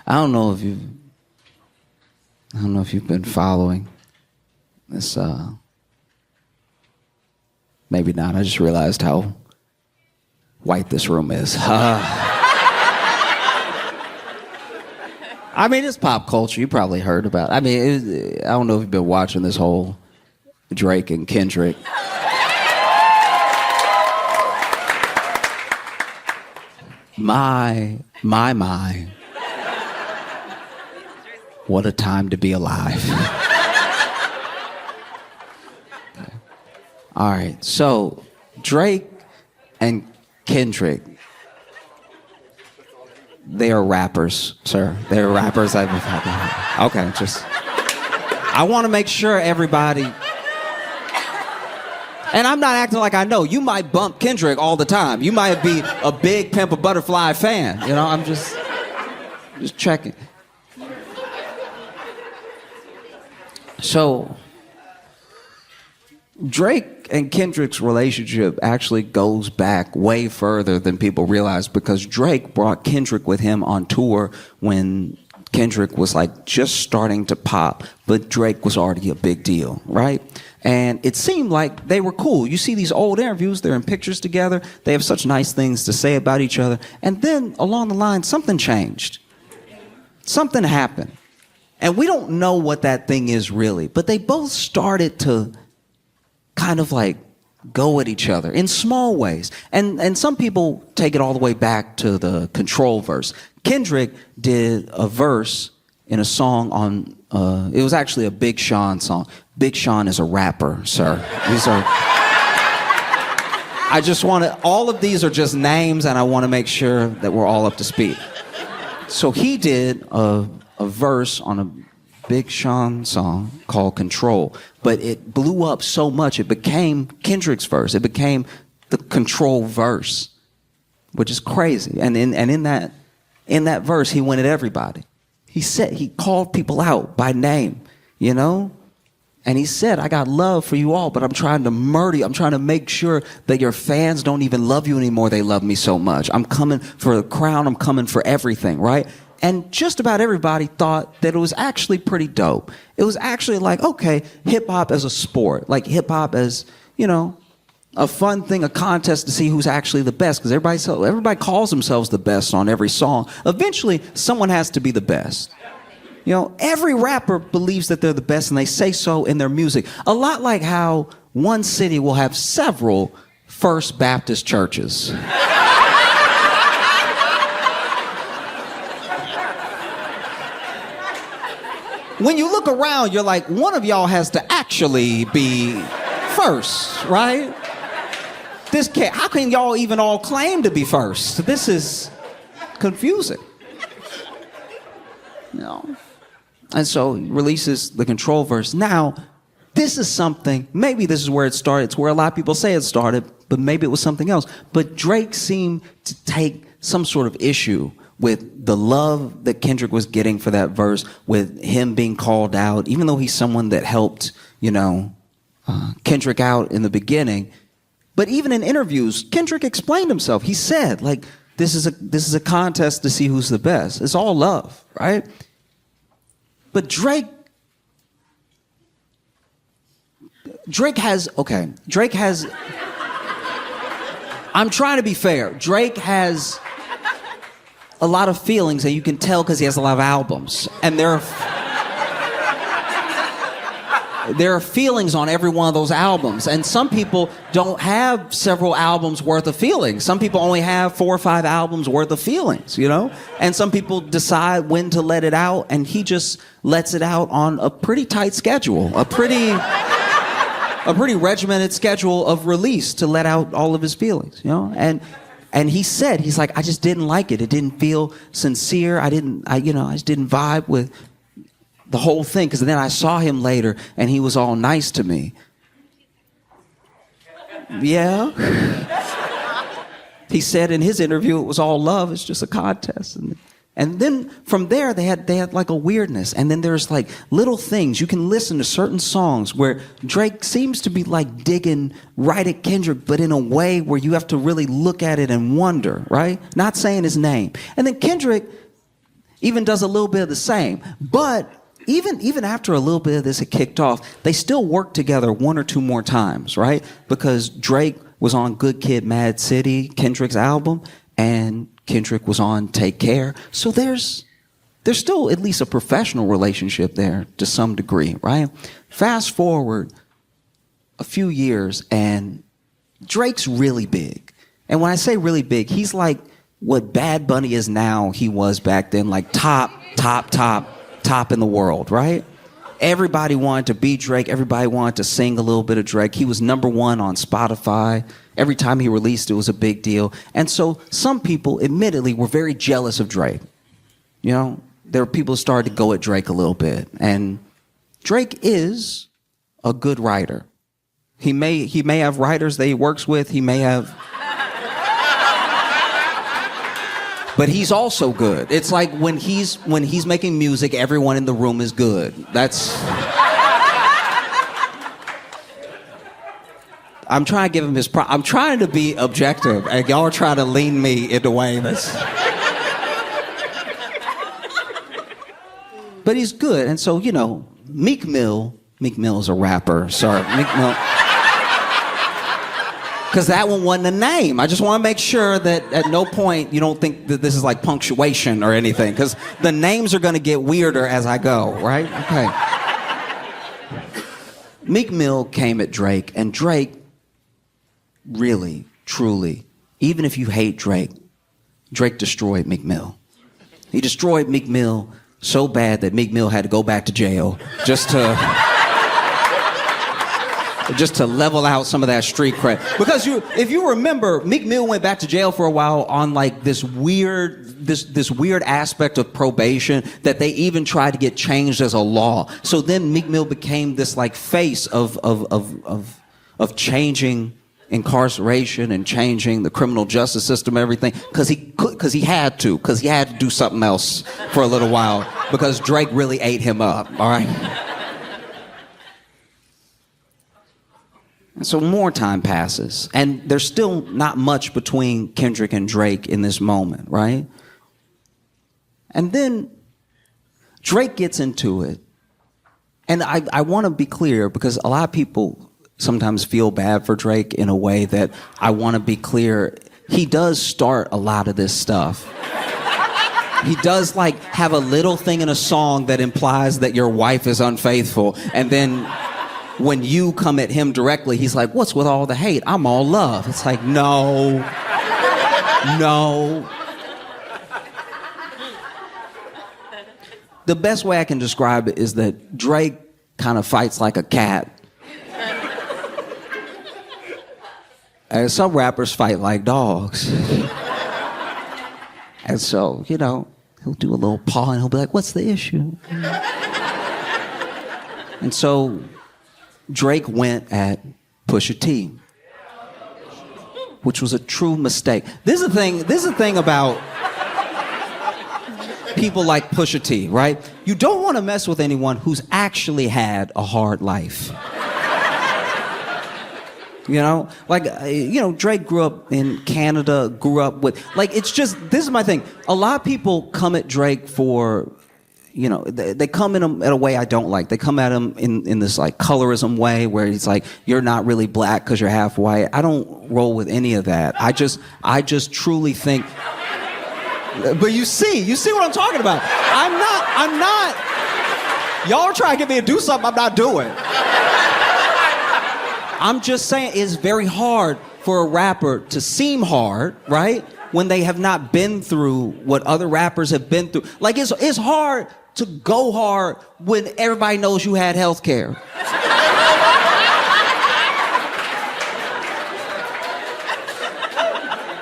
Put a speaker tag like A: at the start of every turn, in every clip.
A: I don't know if you've been following this. Maybe not. I just realized how white this room is. I mean, it's pop culture. You probably heard about it. I mean, I don't know if you've been watching this whole Drake and Kendrick. My. What a time to be alive. Okay. All right, so Drake and Kendrick, they are rappers, sir. They're rappers. Okay, I want to make sure everybody, and I'm not acting like I know. You might bump Kendrick all the time. You might be a big Pimp a Butterfly fan. You know, I'm just checking. So, Drake and Kendrick's relationship actually goes back way further than people realize, because Drake brought Kendrick with him on tour when Kendrick was like just starting to pop, but Drake was already a big deal, right? And it seemed like they were cool. You see these old interviews, they're in pictures together, they have such nice things to say about each other, and then along the line, something changed. Something happened. And we don't know what that thing is really, but they both started to kind of like go at each other in small ways. And some people take it all the way back to the Control verse. Kendrick did a verse in a song on, it was actually a Big Sean song. Big Sean is a rapper, sir. I just want to, all of these are just names, and I want to make sure that we're all up to speed. So he did a verse on a Big Sean song called Control, but it blew up so much it became Kendrick's verse. It became the Control verse, which is crazy. And in that verse, he went at everybody. He called people out by name, you know? And he said, I got love for you all, but I'm trying to murder you. I'm trying to make sure that your fans don't even love you anymore. They love me so much. I'm coming for the crown. I'm coming for everything, right? And just about everybody thought that it was actually pretty dope. It was actually like, okay, hip-hop as a sport, like hip-hop as, you know, a fun thing, a contest to see who's actually the best, because everybody calls themselves the best on every song. Eventually, someone has to be the best. You know, every rapper believes that they're the best, and they say so in their music. A lot like how one city will have several First Baptist churches. When you look around, you're like, one of y'all has to actually be first, right? How can y'all even all claim to be first? This is confusing. You know? And so he releases the Control verse. Now, this is something, maybe this is where it started. It's where a lot of people say it started, but maybe it was something else. But Drake seemed to take some sort of issue with the love that Kendrick was getting for that verse, with him being called out, even though he's someone that helped, you know, Kendrick out in the beginning. But even in interviews, Kendrick explained himself. He said, like, this is a contest to see who's the best. It's all love, right? But Drake has, I'm trying to be fair. Drake has a lot of feelings, and you can tell because he has a lot of albums. And there are feelings on every one of those albums. And some people don't have several albums worth of feelings. Some people only have 4 or 5 albums worth of feelings, you know? And some people decide when to let it out, and he just lets it out on a pretty tight schedule, a pretty regimented schedule of release to let out all of his feelings, you know? And he said, he's like, I just didn't like it. It didn't feel sincere. I just didn't vibe with the whole thing. Because then I saw him later, and he was all nice to me. Yeah. He said in his interview, it was all love. It's just a contest. And then from there, they had like a weirdness. And then there's like little things. You can listen to certain songs where Drake seems to be like digging right at Kendrick, but in a way where you have to really look at it and wonder, right? Not saying his name. And then Kendrick, even does a little bit of the same. But even after a little bit of this had kicked off, they still worked together one or two more times, right? Because Drake was on Good Kid, Mad City, Kendrick's album, and Kendrick was on Take Care. So there's still at least a professional relationship there to some degree, right? Fast forward a few years and Drake's really big. And when I say really big, he's like what Bad Bunny is now, he was back then, like top in the world, right? Everybody wanted to be Drake. Everybody wanted to sing a little bit of Drake. He was #1 on Spotify. Every time he released, it was a big deal. And so some people, admittedly, were very jealous of Drake. You know, there were people who started to go at Drake a little bit. And Drake is a good writer. He may have writers that he works with. He may have... But he's also good. It's like when he's making music, everyone in the room is good. I'm trying to give him his I'm trying to be objective, and y'all are trying to lean me into way that's... But he's good, and so, you know, Meek Mill is a rapper. Sorry, Meek Mill. Because that one wasn't a name. I just want to make sure that at no point you don't think that this is like punctuation or anything. Because the names are going to get weirder as I go, right? Okay. Meek Mill came at Drake, and Drake really, truly, even if you hate Drake, Drake destroyed Meek Mill. He destroyed Meek Mill so bad that Meek Mill had to go back to jail just to level out some of that street cred. Because if you remember, Meek Mill went back to jail for a while on like this weird aspect of probation that they even tried to get changed as a law. So then Meek Mill became this like face of changing incarceration and changing the criminal justice system and everything, because he had to do something else for a little while because Drake really ate him up, all right? And so more time passes, and there's still not much between Kendrick and Drake in this moment, right? And then Drake gets into it. And I want to be clear, because a lot of people sometimes feel bad for Drake in a way that I want to be clear. He does start a lot of this stuff. He does like have a little thing in a song that implies that your wife is unfaithful, and then when you come at him directly, he's like, what's with all the hate? I'm all love. It's like, no. The best way I can describe it is that Drake kind of fights like a cat. And some rappers fight like dogs. And so, you know, he'll do a little paw and he'll be like, what's the issue? And so Drake went at Pusha T, which was a true mistake. This is the thing about people like Pusha T, right? You don't want to mess with anyone who's actually had a hard life. You know, like, you know, Drake grew up in Canada, grew up with, like, it's just, this is my thing. A lot of people come at Drake for, you know, they come in a way I don't like. They come at him in this like colorism way where he's like, you're not really black because you're half white. I don't roll with any of that. I just truly think, but you see what I'm talking about. I'm not, y'all are trying to get me to do something I'm not doing. I'm just saying it's very hard for a rapper to seem hard, right? When they have not been through what other rappers have been through. Like, it's hard to go hard when everybody knows you had health care.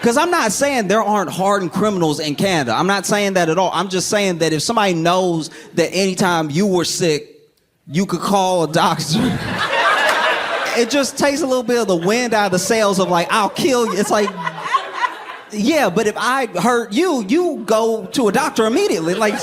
A: Because I'm not saying there aren't hardened criminals in Canada. I'm not saying that at all. I'm just saying that if somebody knows that anytime you were sick, you could call a doctor. It just takes a little bit of the wind out of the sails of like, I'll kill you. It's like, yeah, but if I hurt you, you go to a doctor immediately. Like,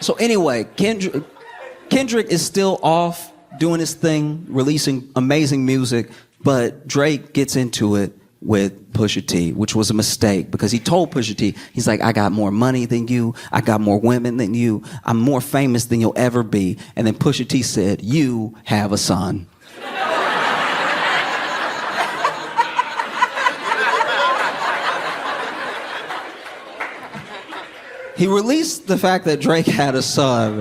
A: so anyway, Kendrick is still off doing his thing, releasing amazing music, but Drake gets into it with Pusha T, which was a mistake because he told Pusha T, he's like, I got more money than you, I got more women than you, I'm more famous than you'll ever be. And then Pusha T said, you have a son. He released the fact that Drake had a son,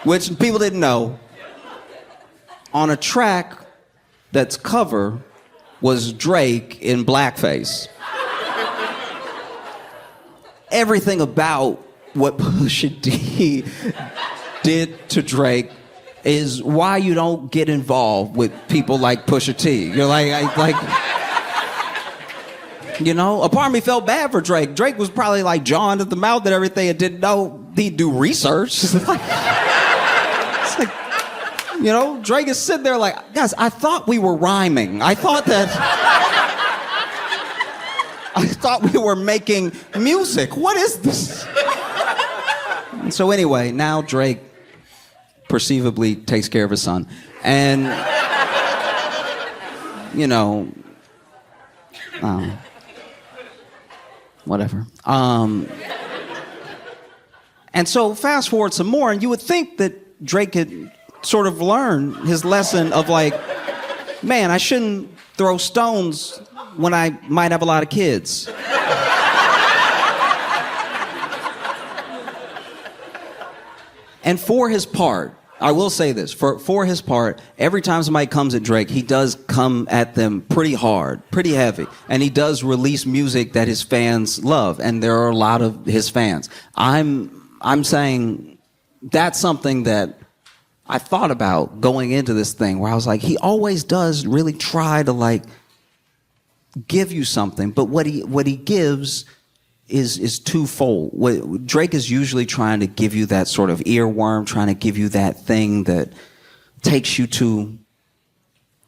A: which people didn't know, on a track that's cover was Drake in blackface. Everything about what Pusha T did to Drake is why you don't get involved with people like Pusha T. You're you know, a part of me felt bad for Drake. Drake was probably like John at the mouth and everything and didn't know he'd do research. It's like, you know, Drake is sitting there like, guys, I thought we were rhyming. I thought we were making music. What is this? And so anyway, now Drake perceivably takes care of his son. And, you know, whatever. And so fast forward some more, and you would think that Drake had sort of learned his lesson of like, man, I shouldn't throw stones when I might have a lot of kids. And for his part, I will say this, for his part, every time somebody comes at Drake, he does come at them pretty hard, pretty heavy. And he does release music that his fans love, and there are a lot of his fans. I'm saying that's something that I thought about going into this thing, where I was like, he always does really try to like give you something, but what he gives is twofold. Drake is usually trying to give you that sort of earworm, trying to give you that thing that takes you to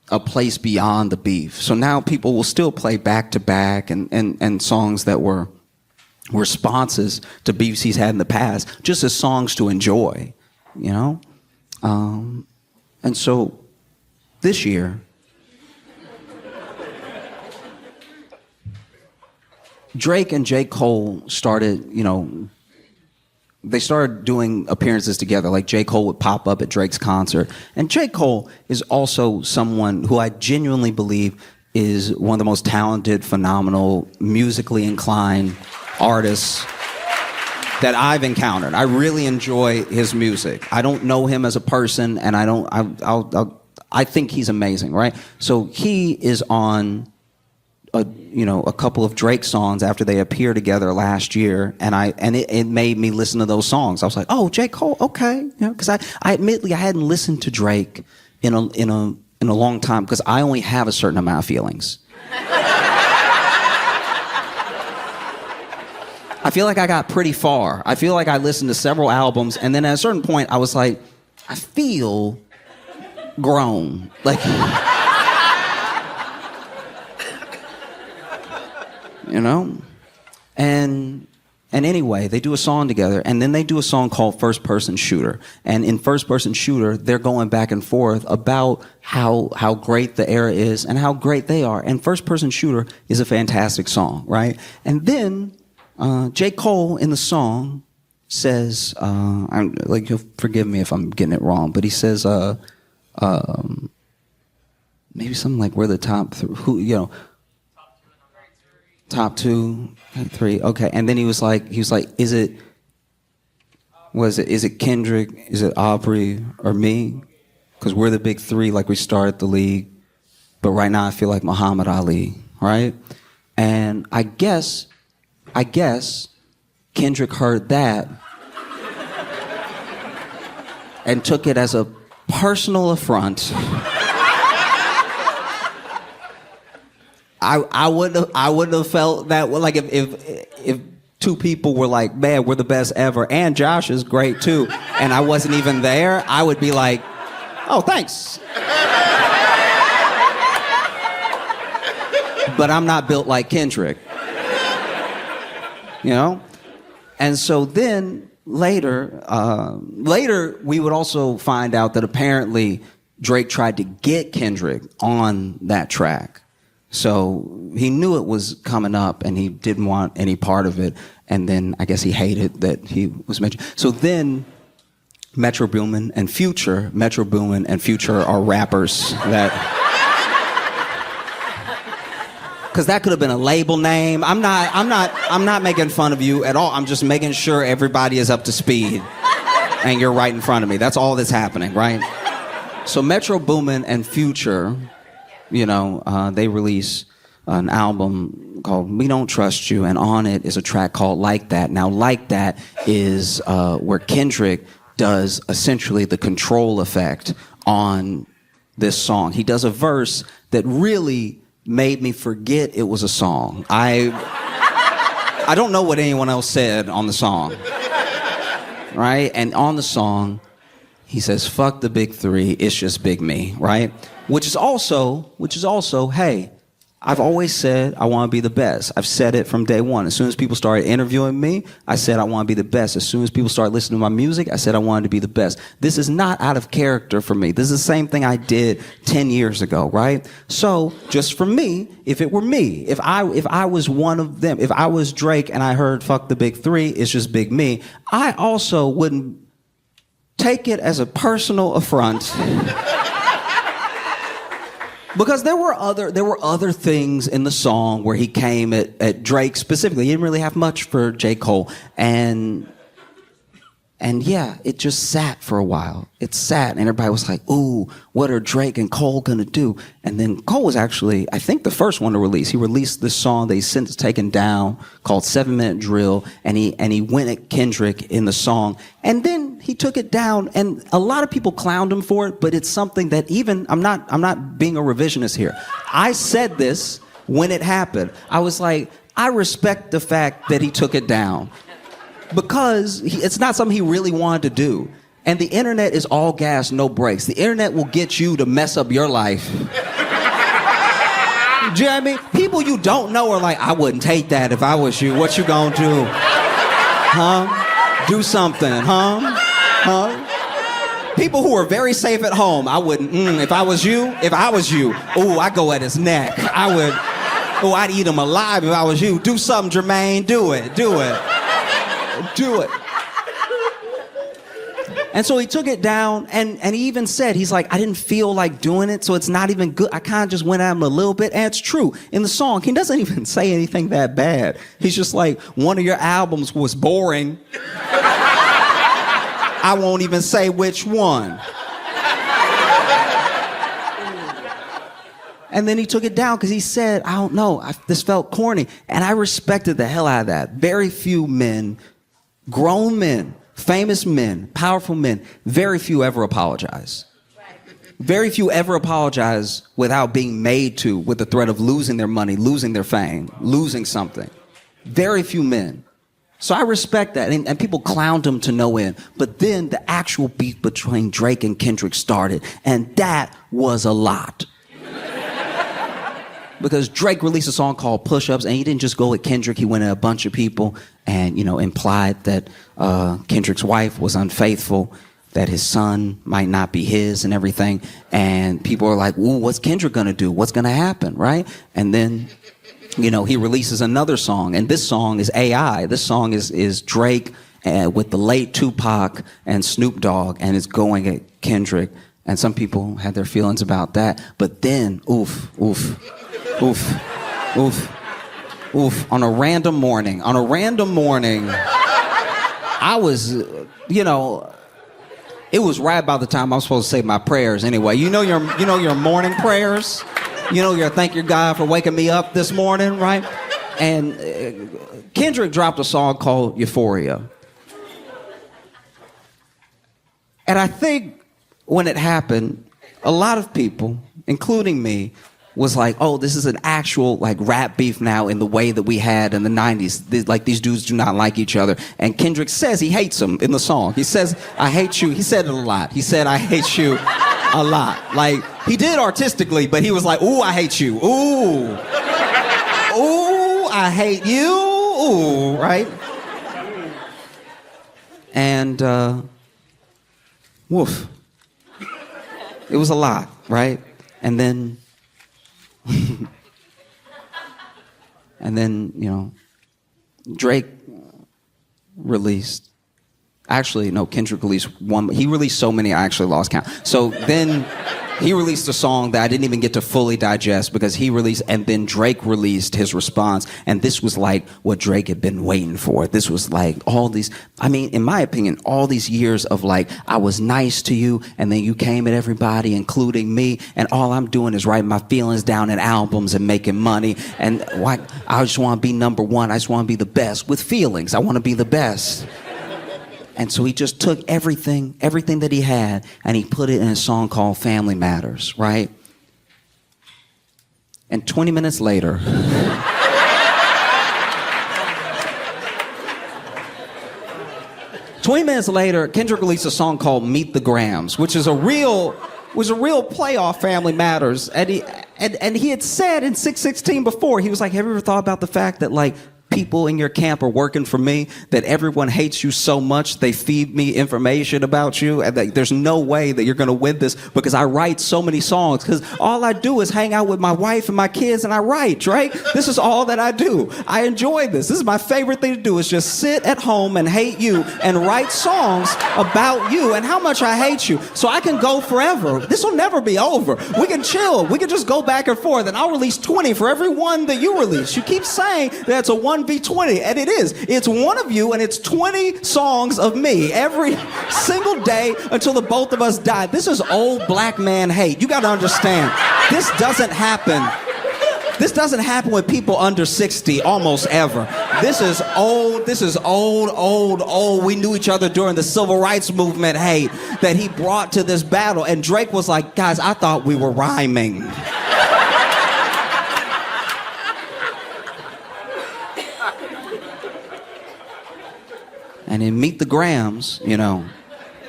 A: a place beyond the beef. So now people will still play back to back and songs that were responses to beefs he's had in the past, just as songs to enjoy, you know? And so this year, Drake and J. Cole started, you know, they started doing appearances together. Like J. Cole would pop up at Drake's concert. And J. Cole is also someone who I genuinely believe is one of the most talented, phenomenal, musically inclined artists that I've encountered. I really enjoy his music. I don't know him as a person, and I think he's amazing, right? So he is on a couple of Drake songs after they appeared together last year, and it made me listen to those songs. I was like, oh, J. Cole, okay, you know, because I admittedly I hadn't listened to Drake in a long time because I only have a certain amount of feelings. I feel like I got pretty far. I feel like I listened to several albums, and then at a certain point I was like, I feel grown, like. You know? And anyway, they do a song together, and then they do a song called First Person Shooter. And in First Person Shooter, they're going back and forth about how great the era is and how great they are. And First Person Shooter is a fantastic song, right? And then J. Cole in the song says, you'll forgive me if I'm getting it wrong, but he says, maybe something like we're the top top 2, 3, okay. And then he was like, is it Kendrick, is it Aubrey, or me? Because we're the big 3, like we started the league. But right now I feel like Muhammad Ali, right? And I guess Kendrick heard that and took it as a personal affront. I wouldn't have felt that like if 2 people were like, man, we're the best ever, and Josh is great too, and I wasn't even there, I would be like, oh, thanks. But I'm not built like Kendrick. You know? And so then later we would also find out that apparently Drake tried to get Kendrick on that track. So he knew it was coming up and he didn't want any part of it. And then I guess he hated that he was mentioned. So then Metro Boomin and Future are rappers that... Because that could have been a label name. I'm not making fun of you at all. I'm just making sure everybody is up to speed. And you're right in front of me. That's all that's happening, right? So Metro Boomin and Future, they release an album called We Don't Trust You, and on it is a track called Like That. Now, Like That is where Kendrick does essentially the control effect on this song. He does a verse that really made me forget it was a song. I don't know what anyone else said on the song, right? And on the song, he says, "Fuck the big three, it's just big me," right? Which is also, hey, I've always said I want to be the best. I've said it from day one. As soon as people started interviewing me, I said I want to be the best. As soon as people started listening to my music, I said I wanted to be the best. This is not out of character for me. This is the same thing I did 10 years ago, right? So just for me, if it were me, if I was one of them, if I was Drake and I heard "Fuck the big three, it's just big me," I also wouldn't take it as a personal affront. Because there were other things in the song where he came at Drake specifically. He didn't really have much for J. Cole. And yeah, it just sat for a while. It sat, and everybody was like, ooh, what are Drake and Cole gonna do? And then Cole was actually, I think, the first one to release. He released this song that he's since taken down called 7 Minute Drill, and he went at Kendrick in the song. And then he took it down, and a lot of people clowned him for it, but it's something that even, I'm not being a revisionist here. I said this when it happened. I was like, I respect the fact that he took it down. Because it's not something he really wanted to do. And the internet is all gas, no brakes. The internet will get you to mess up your life. Do you know what I mean? People you don't know are like, I wouldn't take that if I was you. What you gonna do? Huh? Do something, huh? Huh? People who are very safe at home, I wouldn't, if I was you, ooh, I'd go at his neck. I'd eat him alive if I was you. Do something, Jermaine, do it. Do it. And so he took it down, and he even said, he's like, I didn't feel like doing it, so it's not even good. I kind of just went at him a little bit, and it's true. In the song, he doesn't even say anything that bad. He's just like, one of your albums was boring. I won't even say which one. And then he took it down because he said, I don't know, this felt corny. And I respected the hell out of that. Very few men, grown men, famous men, powerful men, very few ever apologize. Very few ever apologize without being made to, with the threat of losing their money, losing their fame, losing something. Very few men. So I respect that. And people clowned him to no end. But then the actual beef between Drake and Kendrick started. And that was a lot. Because Drake released a song called Push Ups, and he didn't just go at Kendrick, he went at a bunch of people and, implied that Kendrick's wife was unfaithful, that his son might not be his and everything. And people are like, ooh, what's Kendrick gonna do? What's gonna happen, right? And then, he releases another song, and this song is AI. This song is Drake with the late Tupac and Snoop Dogg, and it's going at Kendrick. And some people had their feelings about that. But then, oof. On a random morning, I was, it was right about the time I was supposed to say my prayers anyway. Your morning prayers? Your thank your God for waking me up this morning, right? And Kendrick dropped a song called Euphoria. And I think when it happened, a lot of people, including me, was like, oh, this is an actual rap beef now in the way that we had in the 90s. These dudes do not like each other. And Kendrick says he hates him in the song. He says, I hate you. He said it a lot. He said, I hate you a lot. He did artistically, but he was like, ooh, I hate you. Ooh. Ooh, I hate you. Ooh, right? And, woof. It was a lot, right? And then And then, Drake released. Actually, no, Kendrick released one. He released so many, I actually lost count. So then he released a song that I didn't even get to fully digest because he released, and then Drake released his response. And this was like what Drake had been waiting for. This was like all these, in my opinion, all these years of like, I was nice to you, and then you came at everybody, including me, and all I'm doing is writing my feelings down in albums and making money. And I just want to be number one. I just want to be the best with feelings. I want to be the best. And so he just took everything that he had, and he put it in a song called Family Matters, right? And 20 minutes later, Kendrick released a song called Meet the Grams, which was a real play off Family Matters. And he had said in 616 before, he was like, have you ever thought about the fact that like people in your camp are working for me, that everyone hates you so much they feed me information about you, and that there's no way that you're going to win this because I write so many songs, because all I do is hang out with my wife and my kids and I write, right? This is all that I do. I enjoy this. This is my favorite thing to do, is just sit at home and hate you and write songs about you and how much I hate you, so I can go forever. This will never be over. We can chill. We can just go back and forth, and I'll release 20 for every one that you release. You keep saying that it's a 1v20, and it is. It's one of you, and it's 20 songs of me every single day until the both of us die. This is old black man hate. You got to understand. This doesn't happen. This doesn't happen with people under 60 almost ever. This is old. This is old. We knew each other during the civil rights movement hate that he brought to this battle. And Drake was like, guys, I thought we were rhyming. And in Meet the Grams,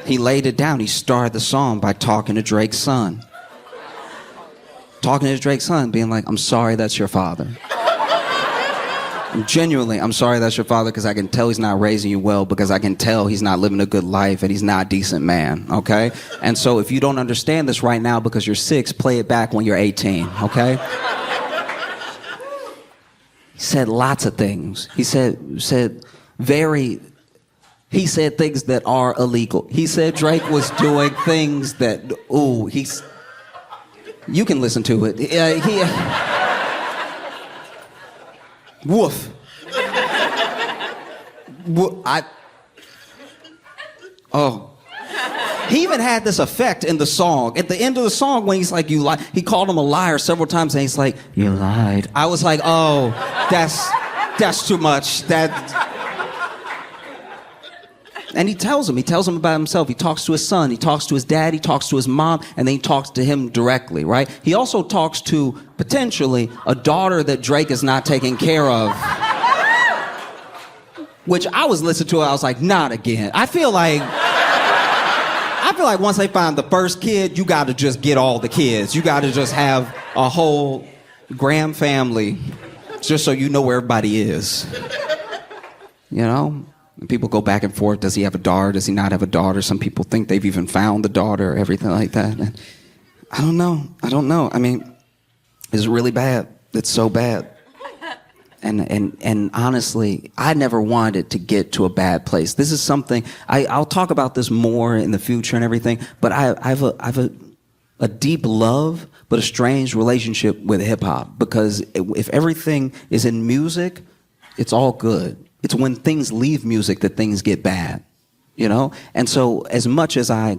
A: he laid it down. He started the song by talking to Drake's son. Talking to Drake's son, being like, I'm sorry that's your father. Genuinely, I'm sorry that's your father, because I can tell he's not raising you well, because I can tell he's not living a good life and he's not a decent man, okay? And so if you don't understand this right now because you're 6, play it back when you're 18, okay? He said lots of things. He said things that are illegal. He said Drake was doing things that, you can listen to it. Woof. He even had this effect in the song. At the end of the song, when he's like, you lied, he called him a liar several times, and he's like, you lied. I was like, oh, that's too much. And he tells him about himself. He talks to his son, he talks to his dad, he talks to his mom, and then he talks to him directly, right? He also talks to, potentially, a daughter that Drake is not taking care of. Which I was listening to, I was like, not again. I feel like once they find the first kid, you gotta just get all the kids. You gotta just have a whole Graham family, just so you know where everybody is. And people go back and forth. Does he have a daughter? Does he not have a daughter? Some people think they've even found the daughter, everything like that. And I don't know. It's really bad. It's so bad. And honestly, I never wanted to get to a bad place. This is something, I'll talk about this more in the future and everything, but I have a deep love, but a strange relationship with hip hop, because if everything is in music, it's all good. It's when things leave music that things get bad, And so as much as I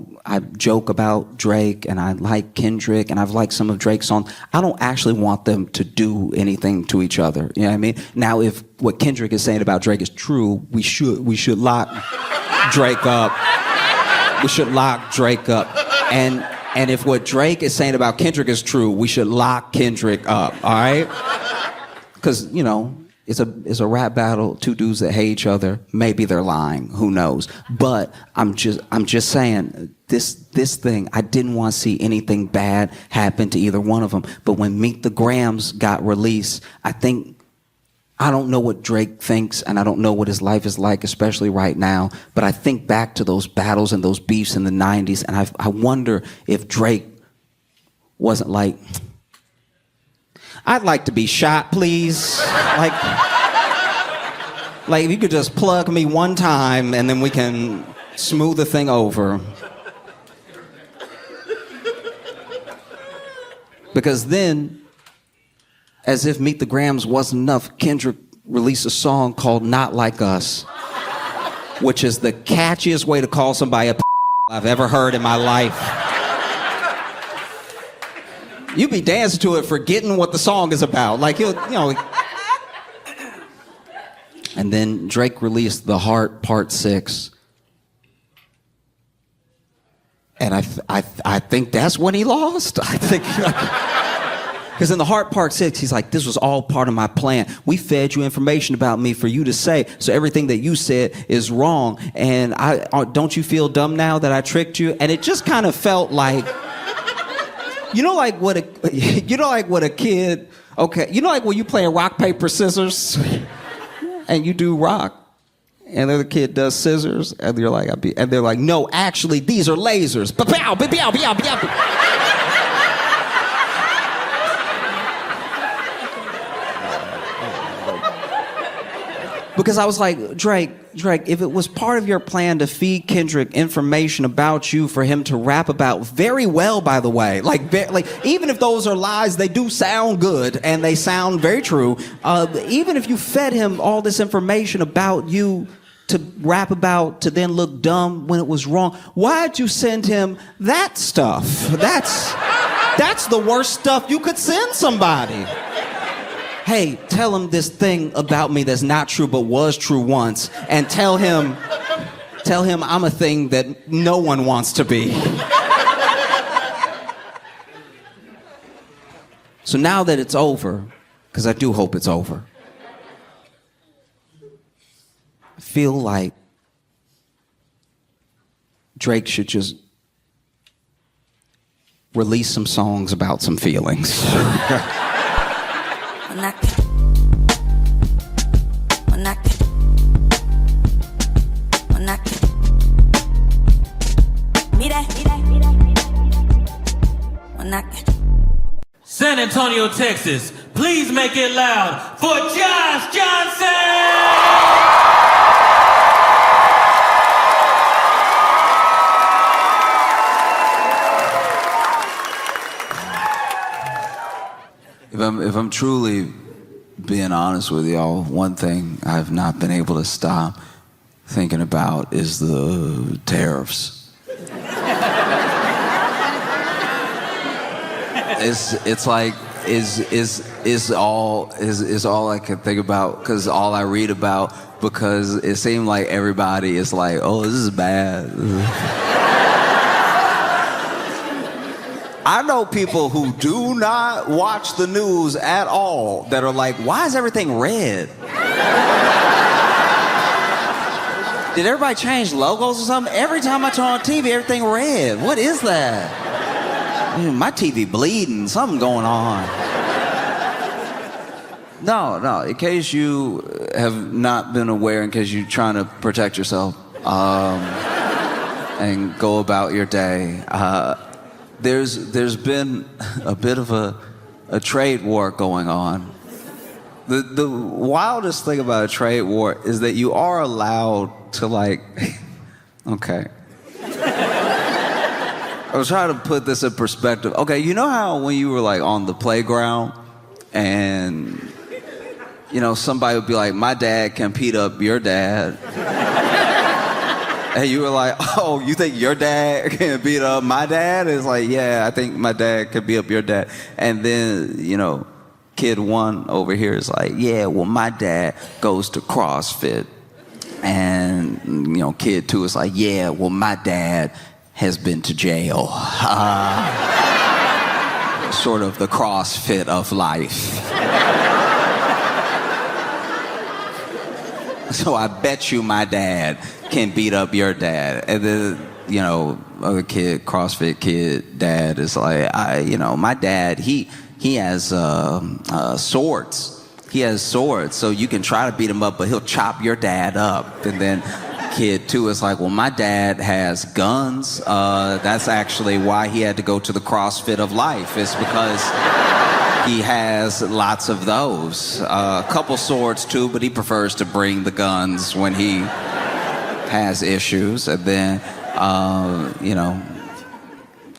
A: joke about Drake and I like Kendrick and I've liked some of Drake's songs, I don't actually want them to do anything to each other. You know what I mean? Now, if what Kendrick is saying about Drake is true, we should lock Drake up. We should lock Drake up. And if what Drake is saying about Kendrick is true, we should lock Kendrick up, all right? Because, it's a rap battle, two dudes that hate each other. Maybe they're lying, who knows? But I'm just saying, this thing, I didn't want to see anything bad happen to either one of them. But when Meet the Grams got released, I don't know what Drake thinks, and I don't know what his life is like, especially right now. But I think back to those battles and those beefs in the 90s, and I wonder if Drake wasn't like, I'd like to be shot, please. Like if you could just plug me one time and then we can smooth the thing over. Because then, as if Meet the Grams wasn't enough, Kendrick released a song called Not Like Us, which is the catchiest way to call somebody a I've ever heard in my life. You be dancing to it forgetting what the song is about. Like, you know. And then Drake released The Heart Part 6. And I think that's when he lost. I think, because in The Heart Part 6, he's like, this was all part of my plan. We fed you information about me for you to say, so everything that you said is wrong. And don't you feel dumb now that I tricked you? And it just kind of felt like, you know, like what a kid, okay, you know, like when you play rock, paper, scissors, and you do rock. And the other kid does scissors, and you're like, and they're like, no, actually, these are lasers. Ba-pow, ba-pow, ba-pow, ba-pow. Because I was like, Drake, if it was part of your plan to feed Kendrick information about you for him to rap about very well, by the way, like even if those are lies, they do sound good and they sound very true. Even if you fed him all this information about you to rap about, to then look dumb when it was wrong, why'd you send him that stuff? That's the worst stuff you could send somebody. Hey, tell him this thing about me that's not true but was true once, and tell him I'm a thing that no one wants to be. So now that it's over, because I do hope it's over, I feel like Drake should just release some songs about some feelings.
B: San Antonio, Texas, please make it loud for Josh Johnson!
C: If I'm truly being honest with y'all, one thing I've not been able to stop thinking about is the tariffs. It's like is all I can think about, because all I read about, because it seemed like everybody is like, oh, this is bad. I know people who do not watch the news at all that are like, why is everything red? Did everybody change logos or something? Every time I turn on TV, everything red. What is that? My TV bleeding, something going on. No, in case you have not been aware, in case you're trying to protect yourself and go about your day, there's been a bit of a trade war going on. The wildest thing about a trade war is that you are allowed to, like, okay. I was trying to put this in perspective. Okay, you know how when you were like on the playground and, you know, somebody would be like, my dad can beat up your dad. And you were like, oh, you think your dad can beat up my dad? It's like, yeah, I think my dad can beat up your dad. And then, you know, kid one over here is like, yeah, well, my dad goes to CrossFit. And, you know, kid two is like, yeah, well, my dad has been to jail. Sort of the CrossFit of life. So I bet you my dad can beat up your dad. And then, you know, other kid, CrossFit kid, dad is like, my dad, he has swords. He has swords, so you can try to beat him up, but he'll chop your dad up. And then kid two is like, well, my dad has guns. That's actually why he had to go to the CrossFit of life. It's because he has lots of those. A couple swords too, but he prefers to bring the guns when he has issues. And then, you know,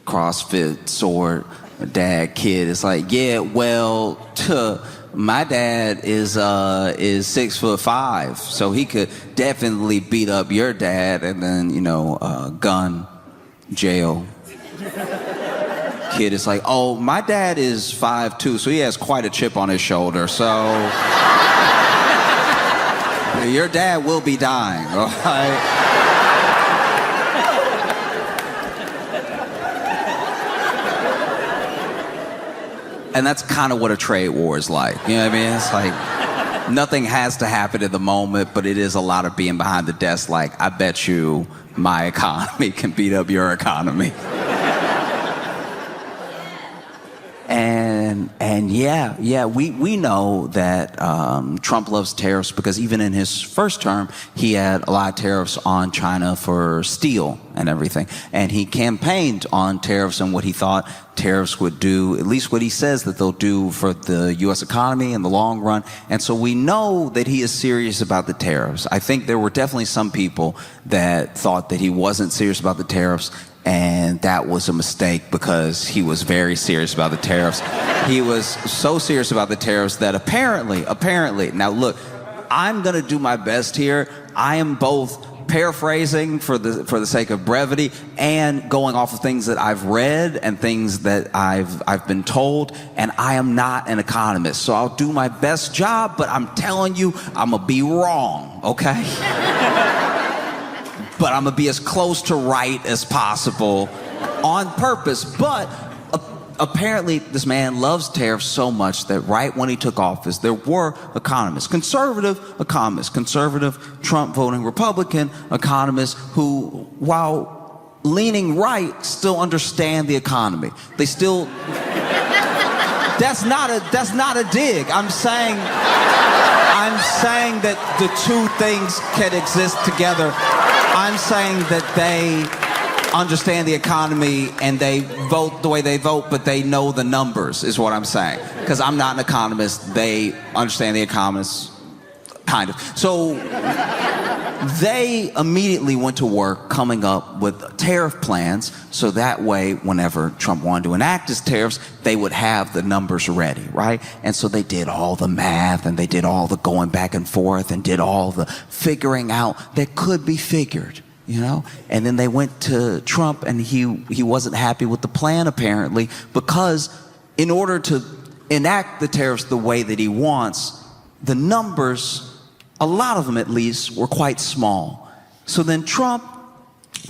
C: CrossFit, sword, dad, kid. It's like, yeah, well, my dad is 6'5", so he could definitely beat up your dad. And then, you know, gun, jail. Kid is like, oh, my dad is 5'2", so he has quite a chip on his shoulder. So your dad will be dying, all right? And that's kind of what a trade war is like. You know what I mean? It's like nothing has to happen in the moment, but it is a lot of being behind the desk like, I bet you my economy can beat up your economy. And yeah, we know that Trump loves tariffs because even in his first term, he had a lot of tariffs on China for steel and everything. And he campaigned on tariffs and what he thought tariffs would do, at least what he says that they'll do for the U.S. economy in the long run. And so we know that he is serious about the tariffs. I think there were definitely some people that thought that he wasn't serious about the tariffs, and that was a mistake because he was very serious about the tariffs. He was so serious about the tariffs that apparently, now look, I'm gonna do my best here. I am both paraphrasing for the sake of brevity and going off of things that I've read and things that I've been told, and I am not an economist. So I'll do my best job, but I'm telling you, I'm gonna be wrong, okay? But I'm gonna be as close to right as possible on purpose. But apparently this man loves tariffs so much that right when he took office, there were economists, conservative Trump voting Republican economists who, while leaning right, still understand the economy. They still, that's not a dig. I'm saying that the two things can exist together. I'm saying that they understand the economy and they vote the way they vote, but they know the numbers, is what I'm saying. Because I'm not an economist. They understand the economists, kind of. So they immediately went to work coming up with tariff plans so that way, whenever Trump wanted to enact his tariffs, they would have the numbers ready, right? And so they did all the math and they did all the going back and forth and did all the figuring out that could be figured, you know? And then they went to Trump and he wasn't happy with the plan apparently, because in order to enact the tariffs the way that he wants, the numbers, a lot of them at least, were quite small. So then Trump,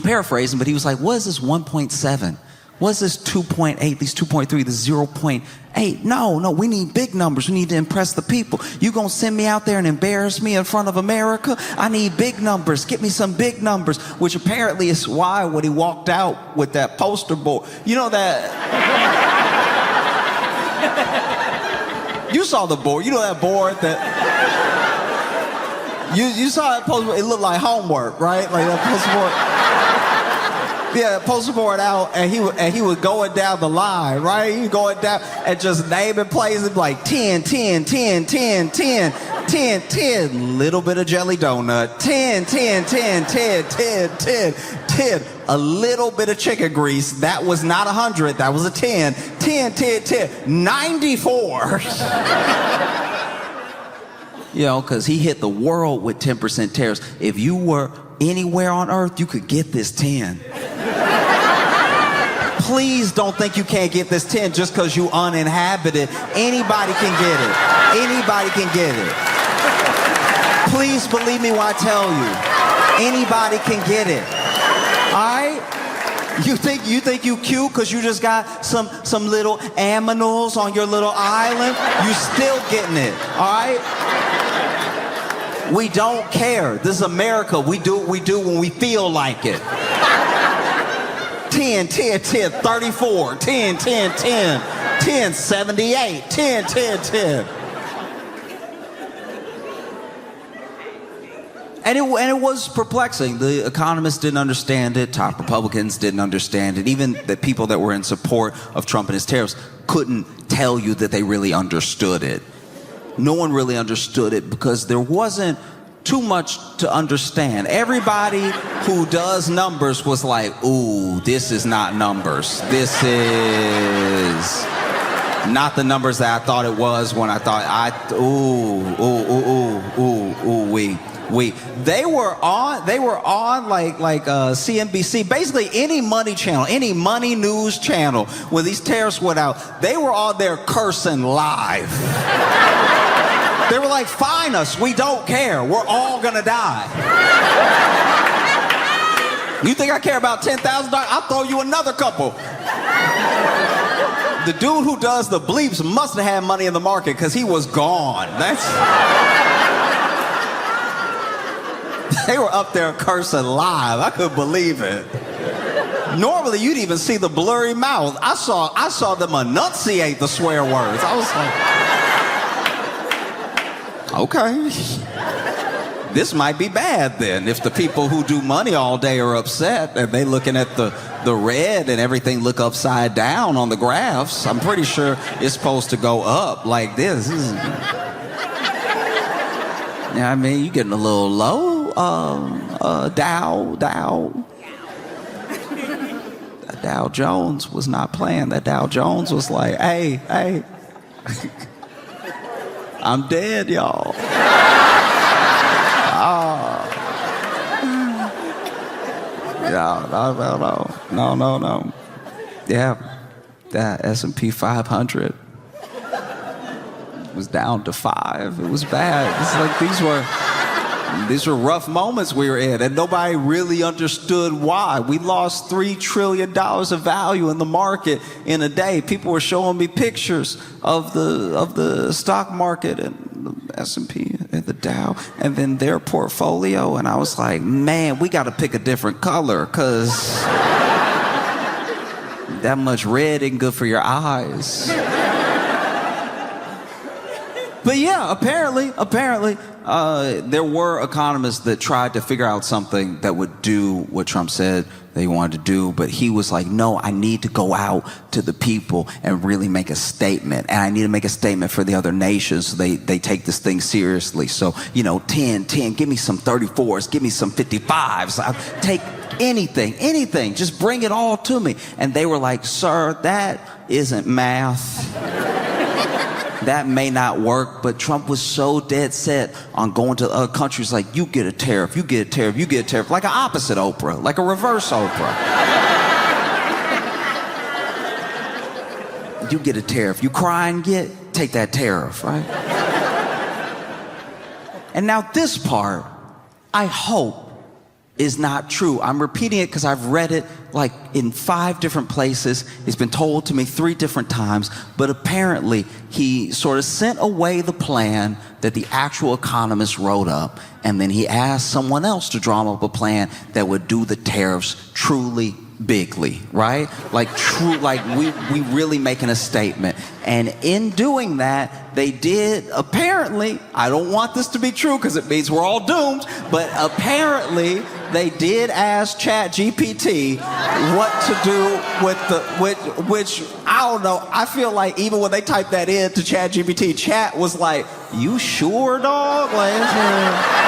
C: paraphrasing, but he was like, what is this 1.7? What is this 2.8, these 2.3, this 0.8? No, we need big numbers. We need to impress the people. You gonna send me out there and embarrass me in front of America? I need big numbers. Get me some big numbers, which apparently is why when he walked out with that poster board, you know that... You saw the board. You know that board that... You saw that poster board. It looked like homework, right? Like that poster board. Yeah, poster board out, and he was going down the line, right? He was going down and just naming places like 10, 10, 10, 10, 10, 10, 10, little bit of jelly donut, 10, 10, 10, 10, 10, 10, 10, a little bit of chicken grease. That was not 100, that was a 10, 10, 10, 10, 94. You know, because he hit the world with 10% tariffs. If you were anywhere on earth, you could get this 10. Please don't think you can't get this 10 just because you uninhabited. Anybody can get it. Anybody can get it. Please believe me when I tell you. Anybody can get it. All right? You think you cute because you just got some little aminals on your little island? You still getting it. All right? We don't care. This is America. We do what we do when we feel like it. 10, 10, 10, 34, 10, 10, 10, 10, 78, 10, 10, 10. And it was perplexing. The economists didn't understand it. Top Republicans didn't understand it. Even the people that were in support of Trump and his tariffs couldn't tell you that they really understood it. No one really understood it because there wasn't too much to understand. Everybody who does numbers was like, ooh, this is not numbers. This is not the numbers that I thought it was when I thought They were on like CNBC, basically any money channel, any money news channel. When these tariffs went out, they were on there cursing live. They were like, fine us, we don't care, we're all gonna die. You think I care about $10,000? I'll throw you another couple. The dude who does the bleeps must have had money in the market because he was gone. They were up there cursing live. I couldn't believe it. Normally, you'd even see the blurry mouth. I saw them enunciate the swear words. I was like, okay. This might be bad then. If the people who do money all day are upset and they looking at the red and everything look upside down on the graphs, I'm pretty sure it's supposed to go up like this. Yeah, I mean, you're getting a little low. Dow Jones was not playing. That Dow Jones was like, hey, I'm dead, y'all. No. Yeah, that S&P 500 was down to 5. It was bad. It's like these were rough moments we were in, and nobody really understood why. We lost $3 trillion of value in the market in a day. People were showing me pictures of the stock market and the S&P and the Dow, and then their portfolio, and I was like, man, we got to pick a different color, because that much red ain't good for your eyes. But yeah, apparently, there were economists that tried to figure out something that would do what Trump said they wanted to do, but he was like, no, I need to go out to the people and really make a statement, and I need to make a statement for the other nations so they take this thing seriously. So, 10, give me some 34s, give me some 55s, I'll take anything, just bring it all to me. And they were like, sir, that isn't math. That may not work, but Trump was so dead set on going to other countries like, you get a tariff, you get a tariff, you get a tariff, like an opposite Oprah, like a reverse Oprah. You get a tariff, you cry and take that tariff, right? And now this part, I hope, is not true. I'm repeating it because I've read it like in 5 different places. It's been told to me 3 different times, but apparently he sort of sent away the plan that the actual economist wrote up, and then he asked someone else to draw up a plan that would do the tariffs truly bigly, right? Like we really making a statement. And in doing that, they did, apparently, I don't want this to be true because it means we're all doomed, but apparently they did ask ChatGPT what to do with which I don't know. I feel like even when they typed that in to ChatGPT, Chat was like, you sure, dog? Like,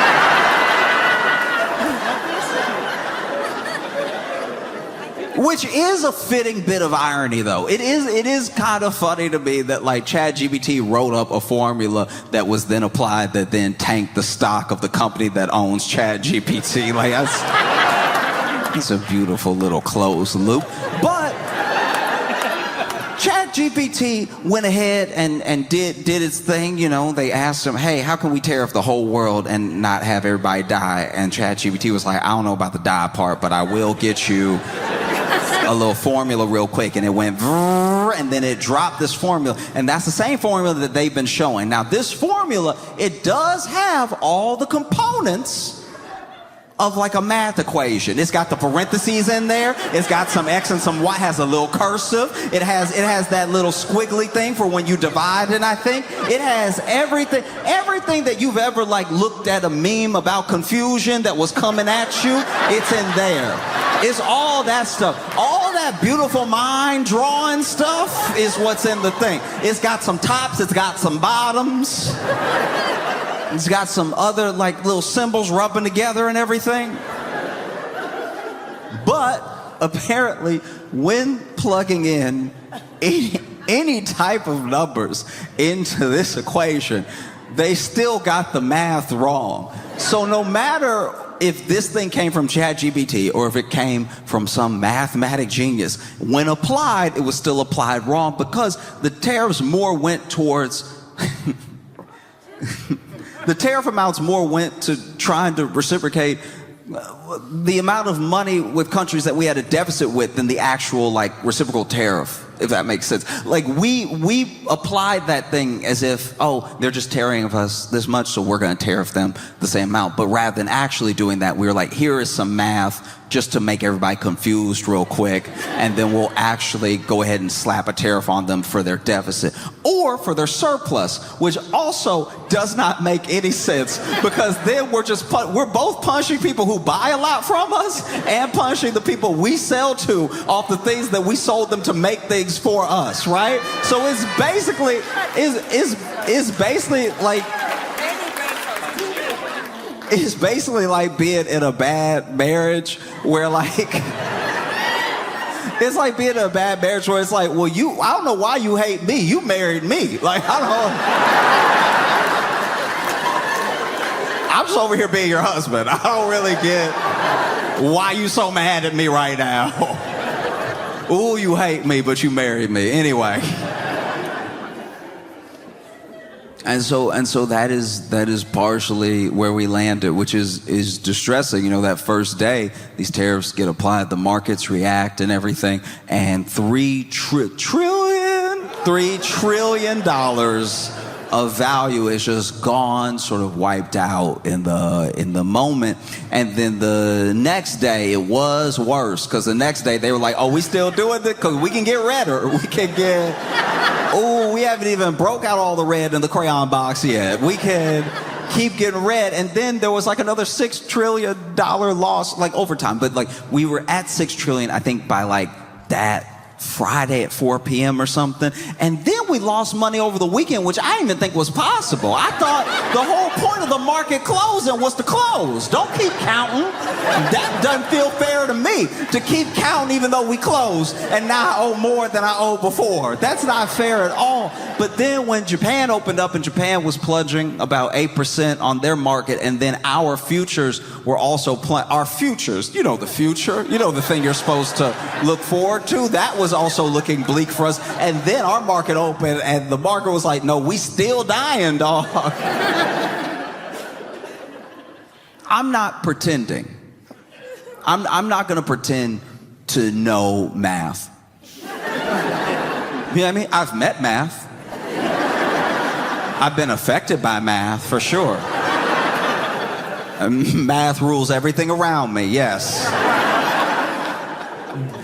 C: which is a fitting bit of irony, though. It is kind of funny to me that like ChatGPT wrote up a formula that was then applied that then tanked the stock of the company that owns ChatGPT. Like it's a beautiful little closed loop. But ChatGPT went ahead and did its thing. They asked him, hey, how can we tariff the whole world and not have everybody die? And ChatGPT was like, I don't know about the die part, but I will get you a little formula real quick. And it went and then it dropped this formula, and that's the same formula that they've been showing. Now this formula, it does have all the components of like a math equation. It's got the parentheses in there. It's got some X and some Y. Has a little cursive. It has that little squiggly thing for when you divide. And I think it has everything that you've ever like looked at a meme about confusion that was coming at you. It's in there. It's all that stuff. All that beautiful mind drawing stuff is what's in the thing. It's got some tops. It's got some bottoms. It's got some other like little symbols rubbing together and everything. But apparently, when plugging in any type of numbers into this equation, they still got the math wrong. So no matter if this thing came from ChatGPT or if it came from some mathematic genius, when applied, it was still applied wrong because the tariffs more went towards the tariff amounts more went to trying to reciprocate the amount of money with countries that we had a deficit with than the actual like reciprocal tariff, if that makes sense. Like we applied that thing as if, oh, they're just tariffing us this much, so we're going to tariff them the same amount. But rather than actually doing that, we were like, here is some math just to make everybody confused real quick, and then we'll actually go ahead and slap a tariff on them for their deficit or for their surplus, which also does not make any sense because then we're both punishing people who buy a lot from us and punishing the people we sell to off the things that we sold them to make things for us, right? So it's basically like being in a bad marriage where like it's like being in a bad marriage where it's like, well, I don't know why you hate me. You married me. Like, I don't I'm just over here being your husband. I don't really get why you so mad at me right now. Ooh, you hate me, but you married me. Anyway. And so that is partially where we landed, which is distressing. You know, that first day, these tariffs get applied, the markets react and everything, and $3 trillion of value is just gone, sort of wiped out in the moment. And then the next day it was worse, because the next day they were like, oh, we still doing it because we can get redder. We can get, oh, we haven't even broke out all the red in the crayon box yet. We can keep getting red. And then there was like another $6 trillion loss, like over time. But like we were at $6 trillion, I think, by like that Friday at 4 p.m. or something. And then we lost money over the weekend, which I didn't even think was possible. I thought the whole point of the market closing was to close. Don't keep counting. That doesn't feel fair to me, to keep counting even though we closed and now I owe more than I owed before. That's not fair at all. But then when Japan opened up and Japan was plunging about 8% on their market, and then our futures were also our futures, you know the future, you know the thing you're supposed to look forward to, that was also looking bleak for us. And then our market opened and the market was like, no, we still dying, dog. I'm not pretending. I'm not going to pretend to know math. You know what I mean? I've met math. I've been affected by math, for sure. Math rules everything around me, yes.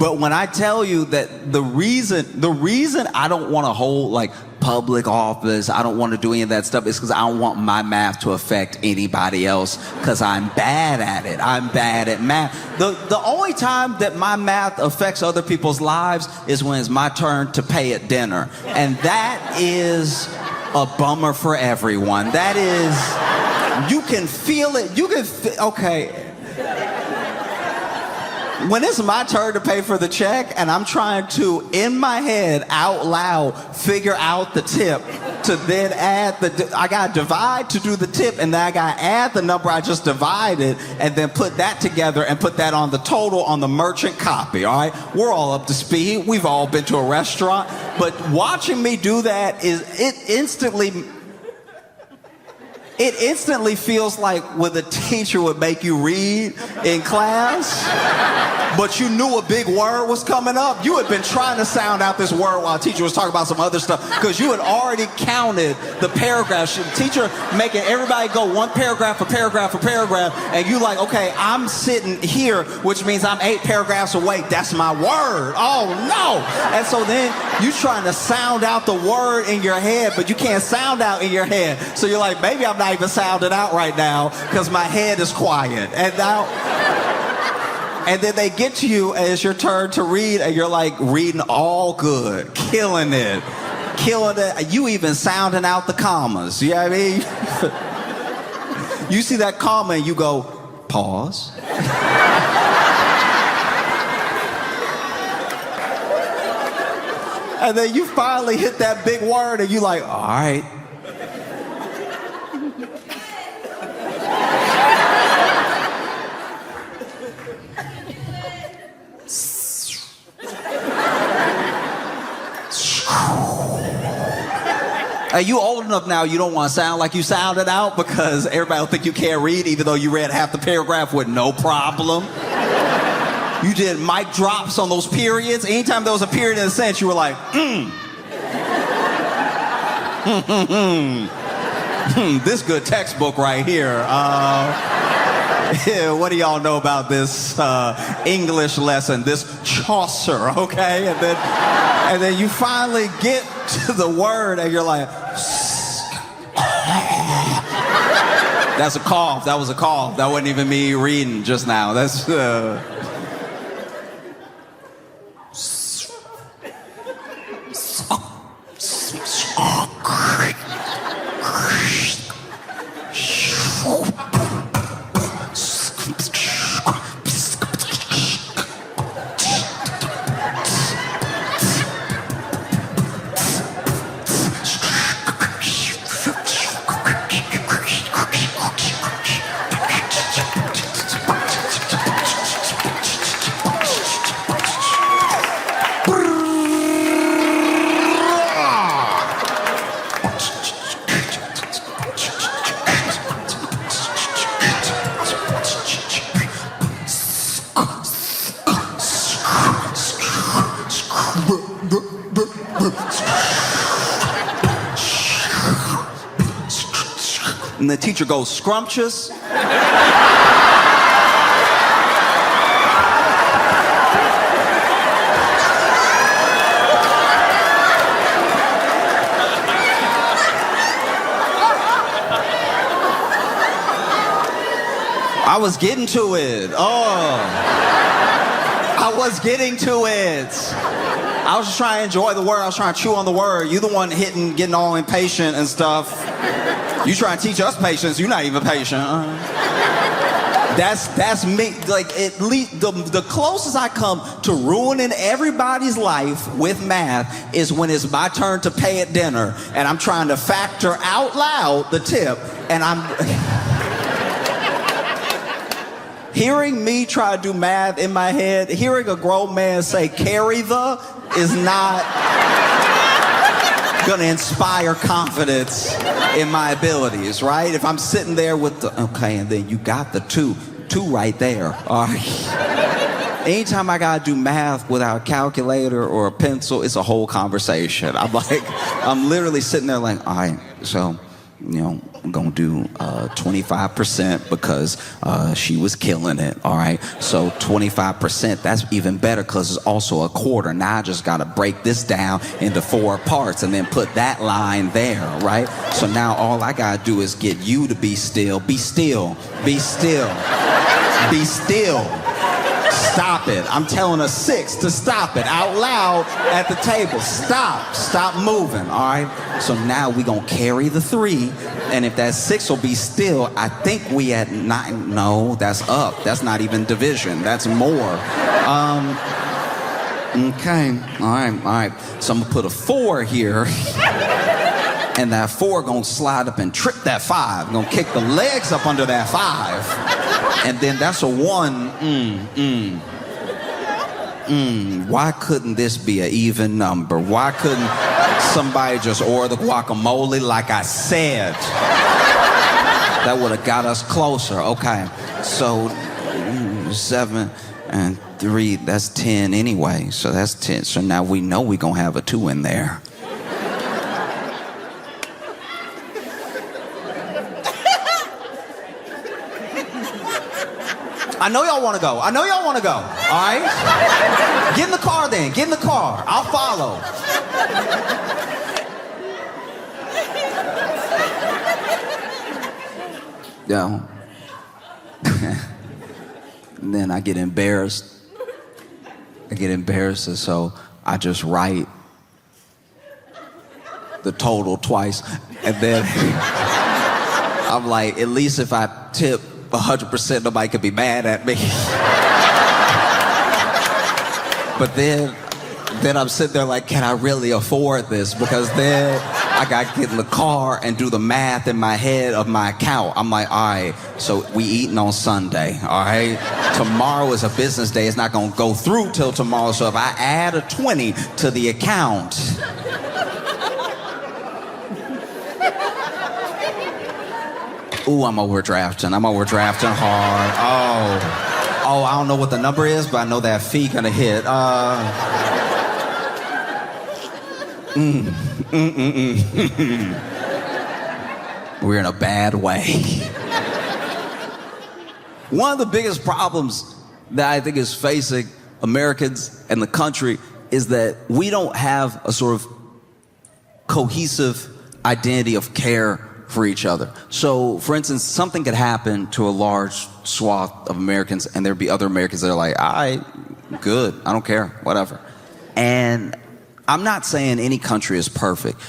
C: But when I tell you that the reason I don't want to hold like public office, I don't want to do any of that stuff, is because I don't want my math to affect anybody else, because I'm bad at it. I'm bad at math. The only time that my math affects other people's lives is when it's my turn to pay at dinner. And that is a bummer for everyone. That is, you can feel it. Okay. When it's my turn to pay for the check and I'm trying to, in my head, out loud, figure out the tip to then add I gotta divide to do the tip, and then I gotta add the number I just divided and then put that together and put that on the total on the merchant copy, all right? We're all up to speed. We've all been to a restaurant. But watching me do that it instantly feels like when the teacher would make you read in class, but you knew a big word was coming up. You had been trying to sound out this word while the teacher was talking about some other stuff because you had already counted the paragraphs. The teacher making everybody go one paragraph for paragraph for paragraph, and you like, okay, I'm sitting here, which means I'm 8 paragraphs away. That's my word. Oh no! And so then you trying to sound out the word in your head, but you can't sound out in your head. So you're like, maybe I'm not even sounding out right now because my head is quiet. And now, and then they get to you and it's your turn to read, and you're like reading all good, killing it. You even sounding out the commas. You know what I mean? You see that comma and you go, pause. And then you finally hit that big word and you like, all right. Are you old enough now you don't want to sound like you sounded out because everybody will think you can't read even though you read half the paragraph with no problem? You did mic drops on those periods. Anytime there was a period in a sentence, you were like, this good textbook right here. Yeah, what do y'all know about this English lesson, this Chaucer, okay? And then you finally get to the word and you're like, that's a cough. That was a cough. That wasn't even me reading just now. That's and the teacher goes, scrumptious. I was getting to it. I was getting to it. I was just trying to enjoy the word. I was trying to chew on the word. You the one getting all impatient and stuff. You trying to teach us patience. You're not even patient. That's me. Like, at least the closest I come to ruining everybody's life with math is when it's my turn to pay at dinner and I'm trying to factor out loud the tip, and I'm hearing me try to do math in my head, hearing a grown man say carry the is not gonna inspire confidence in my abilities, right? If I'm sitting there with the, okay, and then you got the two right there, all right? Anytime I gotta do math without a calculator or a pencil, it's a whole conversation. I'm literally sitting there like, all right, so, you know, I'm gonna do 25% because she was killing it, all right? So 25%, that's even better because it's also a quarter. Now I just gotta break this down into 4 parts and then put that line there, right? So now all I gotta do is get you to be still, be still, be still, be still. Stop it. I'm telling a 6 to stop it out loud at the table. Stop moving, all right? So now we gonna carry the 3, and if that 6 will be still, I think we at 9. No, that's up. That's not even division. That's more. Okay, all right. So I'm gonna put a 4 here. And that 4 gonna slide up and trip that 5. Gonna kick the legs up under that 5. And then that's a 1. Why couldn't this be an even number? Why couldn't somebody just order the guacamole like I said? That would have got us closer. Okay. So 7 and 3, that's 10 anyway. So that's 10. So now we know we're going to have a 2 in there. I know y'all want to go. I know y'all want to go. All right? Get in the car then. Get in the car. I'll follow. Yeah. And then I get embarrassed. And so I just write the total twice. And then I'm like, at least if I tip 100%, nobody could be mad at me. But then I'm sitting there like, can I really afford this? Because then I got to get in the car and do the math in my head of my account. I'm like, all right, so we eating on Sunday, all right? Tomorrow is a business day. It's not going to go through till tomorrow. So if I add a 20 to the account, ooh, I'm overdrafting hard. Oh, I don't know what the number is, but I know that fee gonna hit. We're in a bad way. One of the biggest problems that I think is facing Americans and the country is that we don't have a sort of cohesive identity of care for each other. So, for instance, something could happen to a large swath of Americans, and there'd be other Americans that are like, all right, good, I don't care, whatever. And I'm not saying any country is perfect.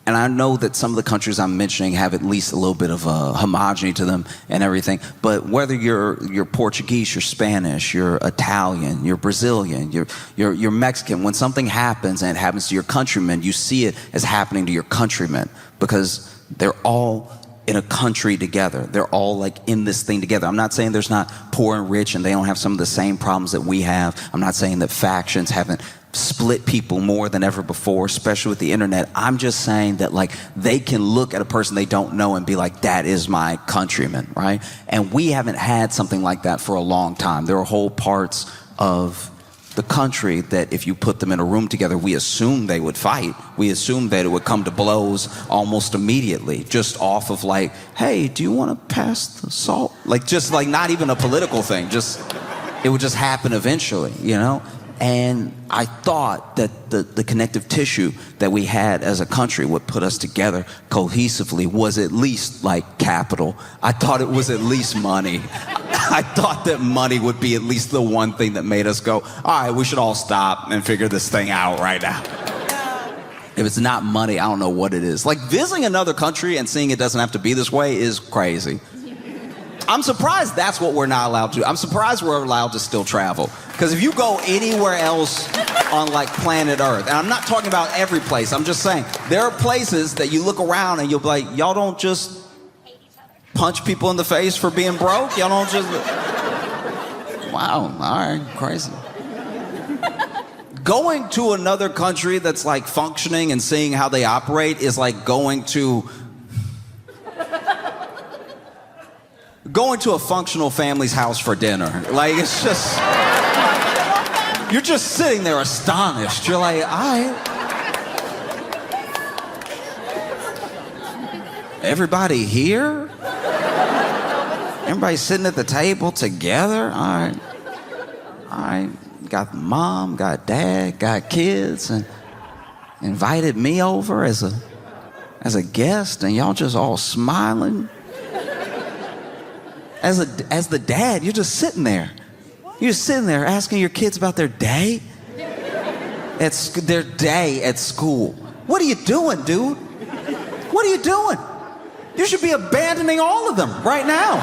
C: And I know that some of the countries I'm mentioning have at least a little bit of a homogeny to them and everything. But whether you're Portuguese, you're Spanish, you're Italian, you're Brazilian, you're Mexican, when something happens and it happens to your countrymen, you see it as happening to your countrymen because they're all in a country together. They're all like in this thing together. I'm not saying there's not poor and rich and they don't have some of the same problems that we have. I'm not saying that factions haven't split people more than ever before, especially with the internet. I'm just saying that like they can look at a person they don't know and be like, that is my countryman, right? And we haven't had something like that for a long time. There are whole parts of the country that if you put them in a room together, we assume they would fight. We assume that it would come to blows almost immediately, just off of like, hey, do you want to pass the salt? Like, just like not even a political thing, just, it would just happen eventually, you know? And I thought that the connective tissue that we had as a country would put us together cohesively was at least like capital. I thought it was at least money. I thought that money would be at least the one thing that made us go, all right, we should all stop and figure this thing out right now. If it's not money, I don't know what it is. Like visiting another country and seeing it doesn't have to be this way is crazy. I'm surprised that's what we're not allowed to. I'm surprised we're allowed to still travel. Because if you go anywhere else on like planet Earth, and I'm not talking about every place, I'm just saying, there are places that you look around and you'll be like, y'all don't just punch people in the face for being broke? Y'all don't just... Wow, all right, crazy. Going to another country that's like functioning and seeing how they operate is like going to a functional family's house for dinner. Like, it's just... You're just sitting there astonished. You're like, all right. Everybody here? Everybody sitting at the table together? All right. All right. Got mom, got dad, got kids, and invited me over as a guest, and y'all just all smiling. As the dad, you're just sitting there. You're just sitting there asking your kids about their day. Their day at school. What are you doing, dude? What are you doing? You should be abandoning all of them right now.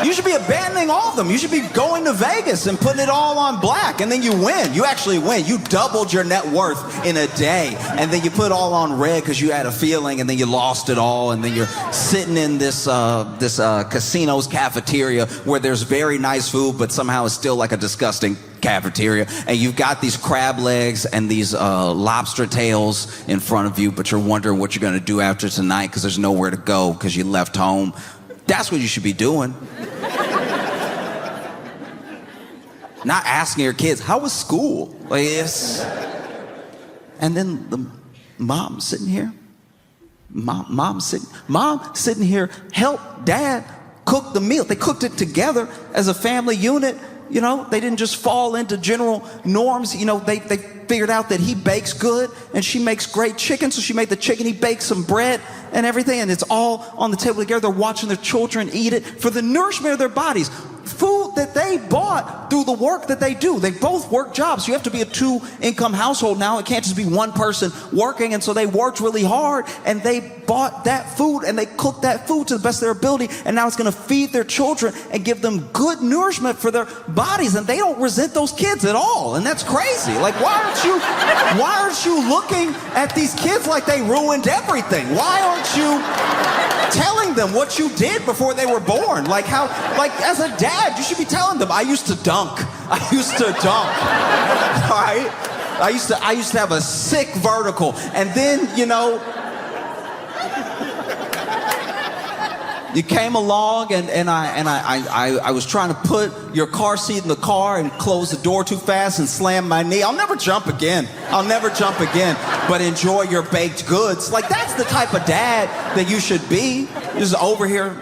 C: You should be abandoning all of them. You should be going to Vegas and putting it all on black, and then you win. You actually win. You doubled your net worth in a day, and then you put it all on red because you had a feeling, and then you lost it all, and then you're sitting in this casino's cafeteria where there's very nice food, but somehow it's still like a disgusting cafeteria, and you've got these crab legs and these lobster tails in front of you, but you're wondering what you're going to do after tonight because there's nowhere to go because you left home. That's what you should be doing. Not asking your kids, how was school? Like, and then the mom sitting here, mom sitting here, help dad cook the meal. They cooked it together as a family unit. You know, they didn't just fall into general norms. You know, they figured out that he bakes good and she makes great chicken. So she made the chicken, he baked some bread and everything. And it's all on the table together. They're watching their children eat it for the nourishment of their bodies. Food that they bought through the work that they do. They both work jobs. You have to be a 2-income household now. It can't just be one person working. And so they worked really hard and they bought that food and they cooked that food to the best of their ability. And now it's going to feed their children and give them good nourishment for their bodies. And they don't resent those kids at all. And that's crazy. Like, why aren't you looking at these kids like they ruined everything? Why aren't you telling them what you did before they were born? Like as a dad, you should be telling them, I used to dunk. All right? I used to have a sick vertical. And then, you know, you came along and I was trying to put your car seat in the car and close the door too fast and slam my knee. I'll never jump again. But enjoy your baked goods. Like, that's the type of dad that you should be. Just over here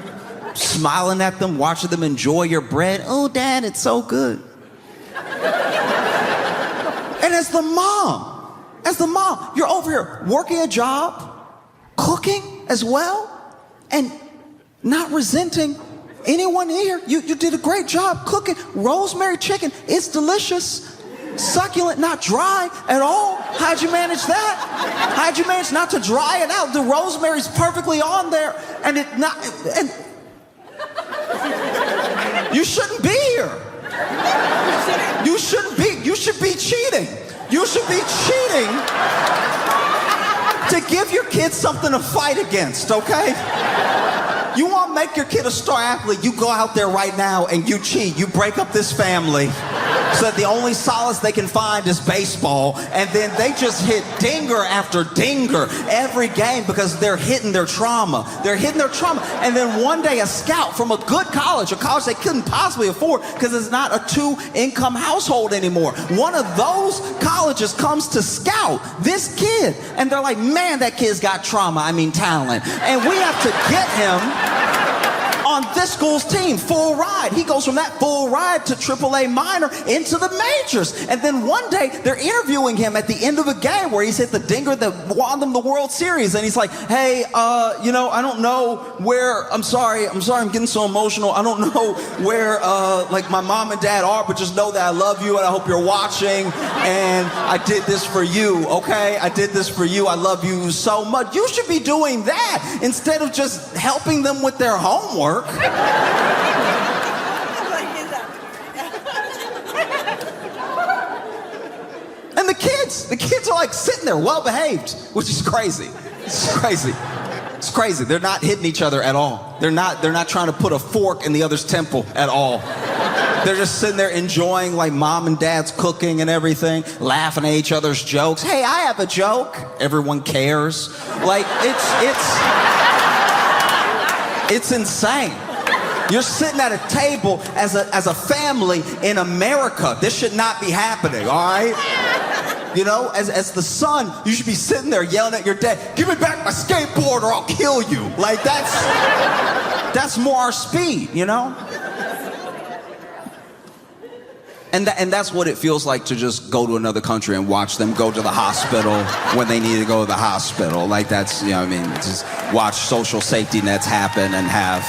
C: smiling at them, watching them enjoy your bread. Oh, Dad, it's so good. And as the mom, you're over here working a job, cooking as well, and not resenting anyone here. You did a great job cooking. Rosemary chicken, it's delicious. Succulent, not dry at all. How'd you manage that? How'd you manage not to dry it out? The rosemary's perfectly on there, and you shouldn't be here. You should be cheating. You should be cheating to give your kids something to fight against, okay? You want to make your kid a star athlete, you go out there right now and you cheat. You break up this family so that the only solace they can find is baseball, and then they just hit dinger after dinger every game because they're hitting their trauma. And then one day a scout from a good college, a college they couldn't possibly afford because it's not a 2-income household anymore. One of those colleges comes to scout this kid, and they're like, man, that kid's got trauma, talent. And we have to get him on this school's team, full ride. He goes from that full ride to AAA minor into the majors. And then one day they're interviewing him at the end of a game where he's hit the dinger that won them the World Series. And he's like, hey, I don't know where, I'm sorry, I'm getting so emotional. I don't know where, my mom and dad are, but just know that I love you and I hope you're watching. And I did this for you, okay? I did this for you. I love you so much. You should be doing that instead of just helping them with their homework. And the kids are like sitting there well behaved, which is crazy. It's crazy. They're not hitting each other at all. They're not trying to put a fork in the other's temple at all. They're just sitting there enjoying like mom and dad's cooking and everything, laughing at each other's jokes. Hey, I have a joke. Everyone cares. Like, it's insane. You're sitting at a table as a family in America. This should not be happening, all right? You know, as the son, you should be sitting there yelling at your dad, give me back my skateboard or I'll kill you. Like, that's more our speed, you know? And that's what it feels like to just go to another country and watch them go to the hospital when they need to go to the hospital. Like, that's, just watch social safety nets happen and have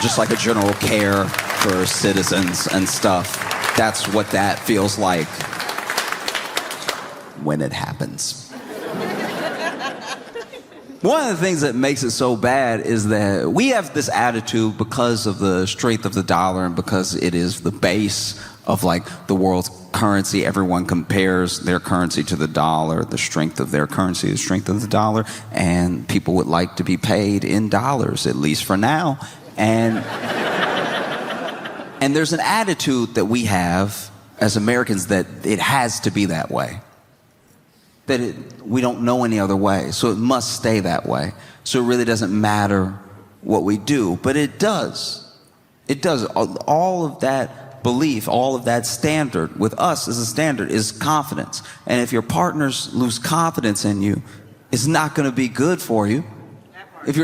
C: just like a general care for citizens and stuff. That's what that feels like when it happens. One of the things that makes it so bad is that we have this attitude because of the strength of the dollar and because it is the base of like the world's currency. Everyone compares their currency to the dollar, the strength of their currency, the strength of the dollar, and people would like to be paid in dollars, at least for now. And there's an attitude that we have as Americans that it has to be that way. We don't know any other way, so it must stay that way. So it really doesn't matter what we do, but it does. It does. All of that belief, all of that standard, with us as a standard, is confidence. And if your partners lose confidence in you, it's not going to be good for you. If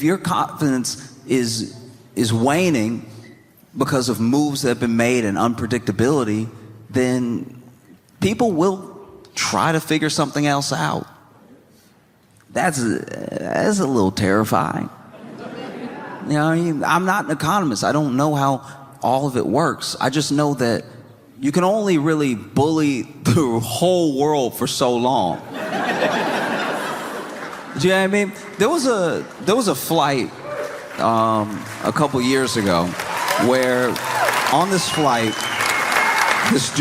C: your confidence is waning because of moves that have been made and unpredictability, then people will try to figure something else out. That's a little terrifying. You know, I'm not an economist. I don't know how all of it works. I just know that you can only really bully the whole world for so long. Do you know what I mean? There was a flight a couple years ago where on this flight, this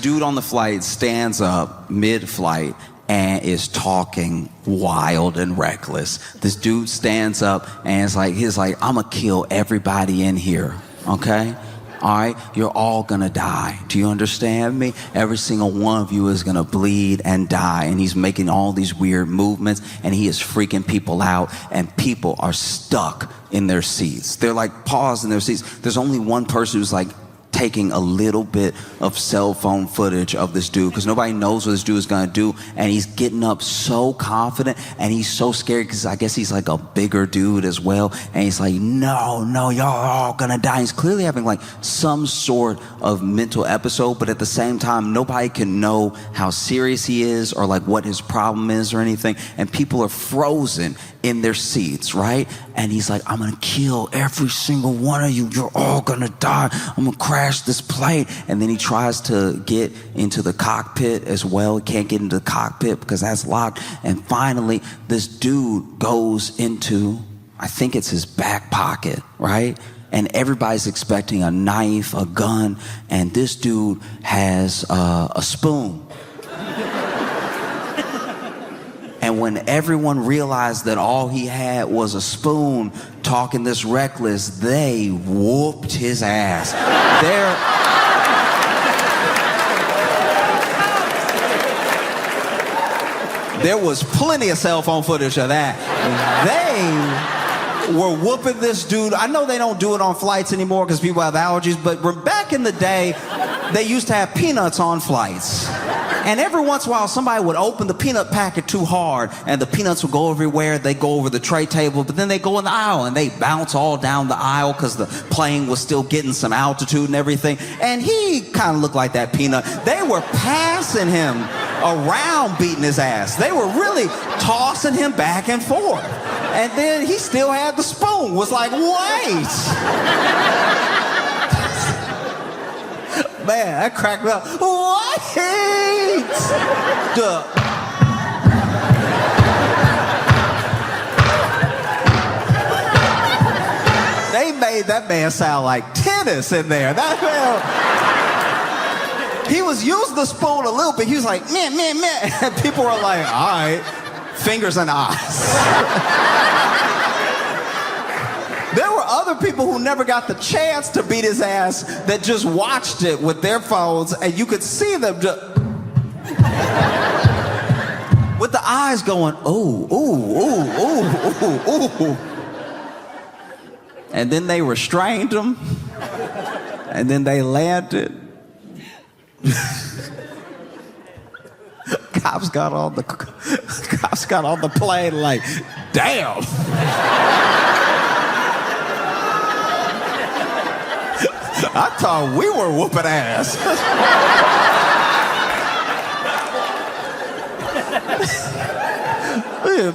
C: dude on the flight stands up mid-flight and is talking wild and reckless. This dude stands up and he's like, I'm gonna kill everybody in here, okay? All right, you're all gonna die. Do you understand me? Every single one of you is gonna bleed and die. And he's making all these weird movements and he is freaking people out, and people are stuck in their seats. They're like paused in their seats. There's only one person who's like taking a little bit of cell phone footage of this dude because nobody knows what this dude is going to do, and he's getting up so confident and he's so scared because I guess he's like a bigger dude as well, and he's like, no, y'all are all gonna die. He's clearly having like some sort of mental episode, but at the same time nobody can know how serious he is or like what his problem is or anything, and people are frozen in their seats, right? And he's like, I'm gonna kill every single one of you. You're all gonna die. I'm gonna crash this plane. And then he tries to get into the cockpit as well. He can't get into the cockpit because that's locked. And finally, this dude goes into, I think it's his back pocket, right? And everybody's expecting a knife, a gun, and this dude has a spoon. And when everyone realized that all he had was a spoon, talking this reckless, they whooped his ass. There was plenty of cell phone footage of that. They were whooping this dude. I know they don't do it on flights anymore because people have allergies, but back in the day, they used to have peanuts on flights. And every once in a while, somebody would open the peanut packet too hard, and the peanuts would go everywhere. They go over the tray table, but then they go in the aisle, and they bounce all down the aisle because the plane was still getting some altitude and everything. And he kind of looked like that peanut. They were passing him around, beating his ass. They were really tossing him back and forth. And then he still had the spoon. Was like, wait. Man, that cracked me up. Wait! They made that man sound like tennis in there. That man, he was using the spoon a little bit. He was like, man. And people were like, all right, fingers and eyes. There were other people who never got the chance to beat his ass that just watched it with their phones, and you could see them just with the eyes going, ooh. And then they restrained him, and then they landed. Cops got on the plane like, damn. I thought we were whooping ass.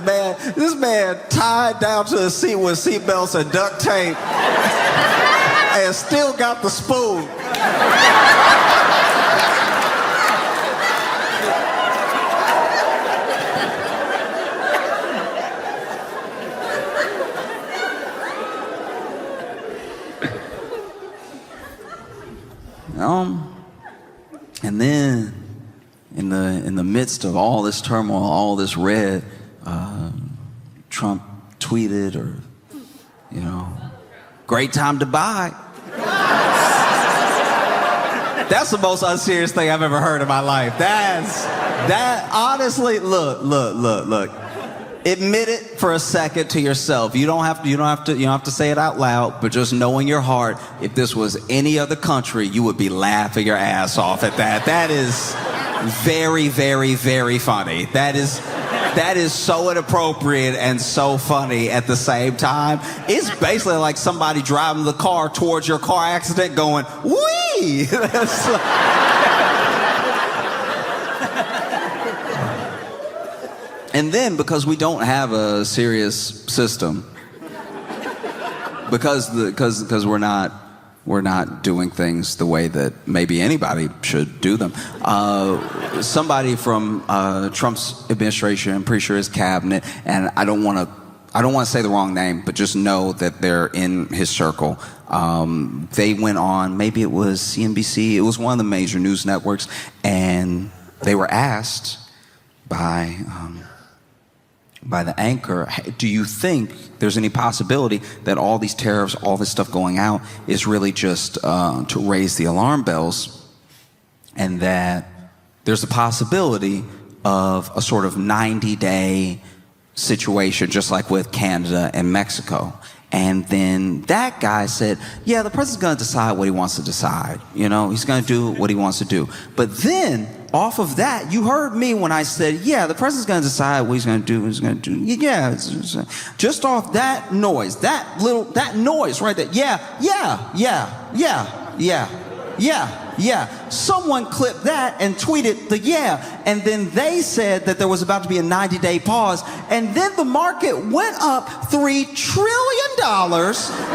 C: Man, this man tied down to the seat with seatbelts and duct tape and still got the spoon. And then, in the midst of all this turmoil, all this red, Trump tweeted, or, great time to buy. That's the most unserious thing I've ever heard in my life. Honestly, look. Admit it for a second to yourself. You don't have to say it out loud, but just know in your heart, if this was any other country, you would be laughing your ass off at that. That is very, very, very funny. That is so inappropriate and so funny at the same time. It's basically like somebody driving the car towards your car accident going, wee! And then, because we don't have a serious system, because we're not doing things the way that maybe anybody should do them. Somebody from Trump's administration, I'm pretty sure his cabinet, and I don't want to say the wrong name, but just know that they're in his circle. They went on, maybe it was CNBC, it was one of the major news networks, and they were asked by the anchor, do you think there's any possibility that all these tariffs, all this stuff going out is really just to raise the alarm bells, and that there's a possibility of a sort of 90-day situation, just like with Canada and Mexico? And then that guy said, yeah, the president's going to decide what he wants to decide. He's going to do what he wants to do. But then, off of that, you heard me when I said, yeah, the president's going to decide what he's going to do. Yeah, just off that noise, that noise right there. Yeah. Someone clipped that and tweeted the yeah. And then they said that there was about to be a 90-day pause. And then the market went up $3 trillion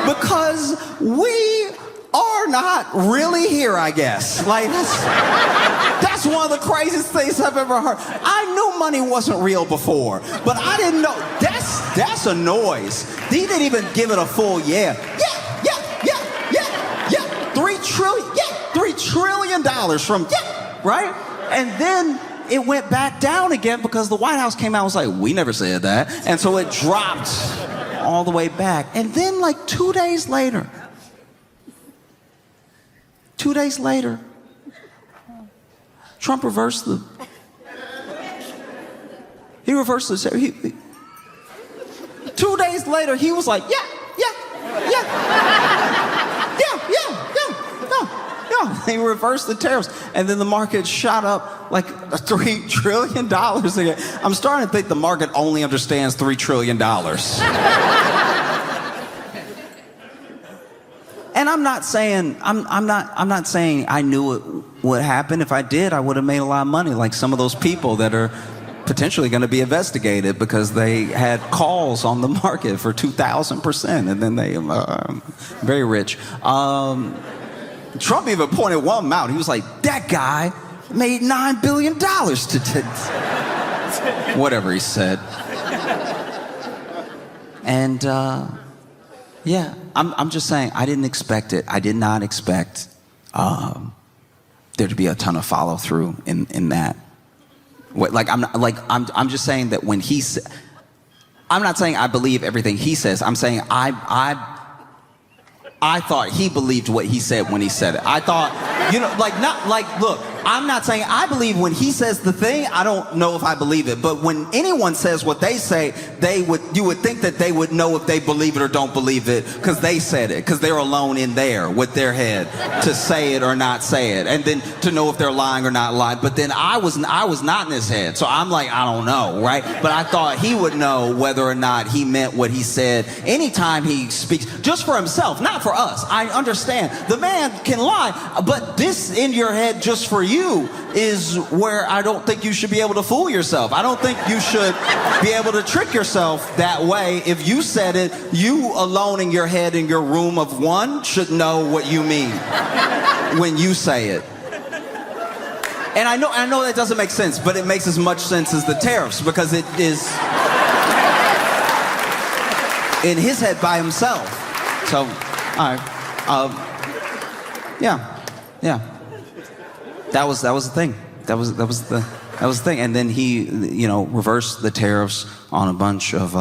C: because we are not really here, I guess. Like, that's one of the craziest things I've ever heard. I knew money wasn't real before, but I didn't know. That's a noise. He didn't even give it a full yeah. Yeah. $3 trillion from right? And then it went back down again because the White House came out and was like, we never said that. And so it dropped all the way back. And then like 2 days later, Trump reversed the... He reversed the... 2 days later, he was like, yeah. He reversed the tariffs, and then the market shot up like $3 trillion again. I'm starting to think the market only understands $3 trillion. And I'm not saying I knew it would happen. If I did, I would have made a lot of money, like some of those people that are potentially going to be investigated because they had calls on the market for 2,000%, and then they very rich. Trump even pointed one out. He was like, that guy made $9 billion whatever he said. And yeah, I'm just saying, I didn't expect it. I did not expect there to be a ton of follow through in that. I'm just saying that when he said, I'm not saying I believe everything he says. I'm saying I thought he believed what he said when he said it. I thought, look, I'm not saying I believe when he says the thing. I don't know if I believe it. But when anyone says what they say, you would think that they would know if they believe it or don't believe it because they said it, because they're alone in there with their head to say it or not say it, and then to know if they're lying or not lying. But then I was not in his head, so I'm like, I don't know, right? But I thought he would know whether or not he meant what he said anytime he speaks, just for himself, not for us. I understand the man can lie, but this in your head just for you is where I don't think you should be able to fool yourself. I don't think you should be able to trick yourself that way. If you said it, you alone in your head in your room of one should know what you mean when you say it. And I know that doesn't make sense, but it makes as much sense as the tariffs because it is in his head by himself. So, all right. Yeah. Yeah. That was the thing. That was the thing. And then he, reversed the tariffs on a bunch of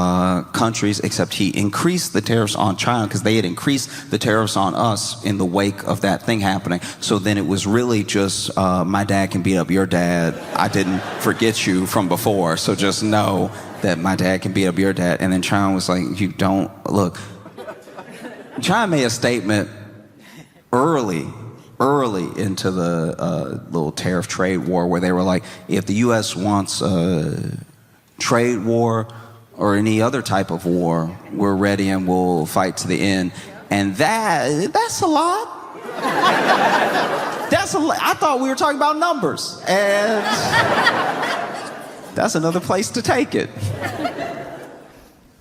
C: countries, except he increased the tariffs on China because they had increased the tariffs on us in the wake of that thing happening. So then it was really just, my dad can beat up your dad. I didn't forget you from before, so just know that my dad can beat up your dad. And then China was like, you don't, look. China made a statement early into the little tariff trade war where they were like, if the U.S. wants a trade war or any other type of war, we're ready and we'll fight to the end. And that's a lot. That's a lot. I thought we were talking about numbers. And that's another place to take it.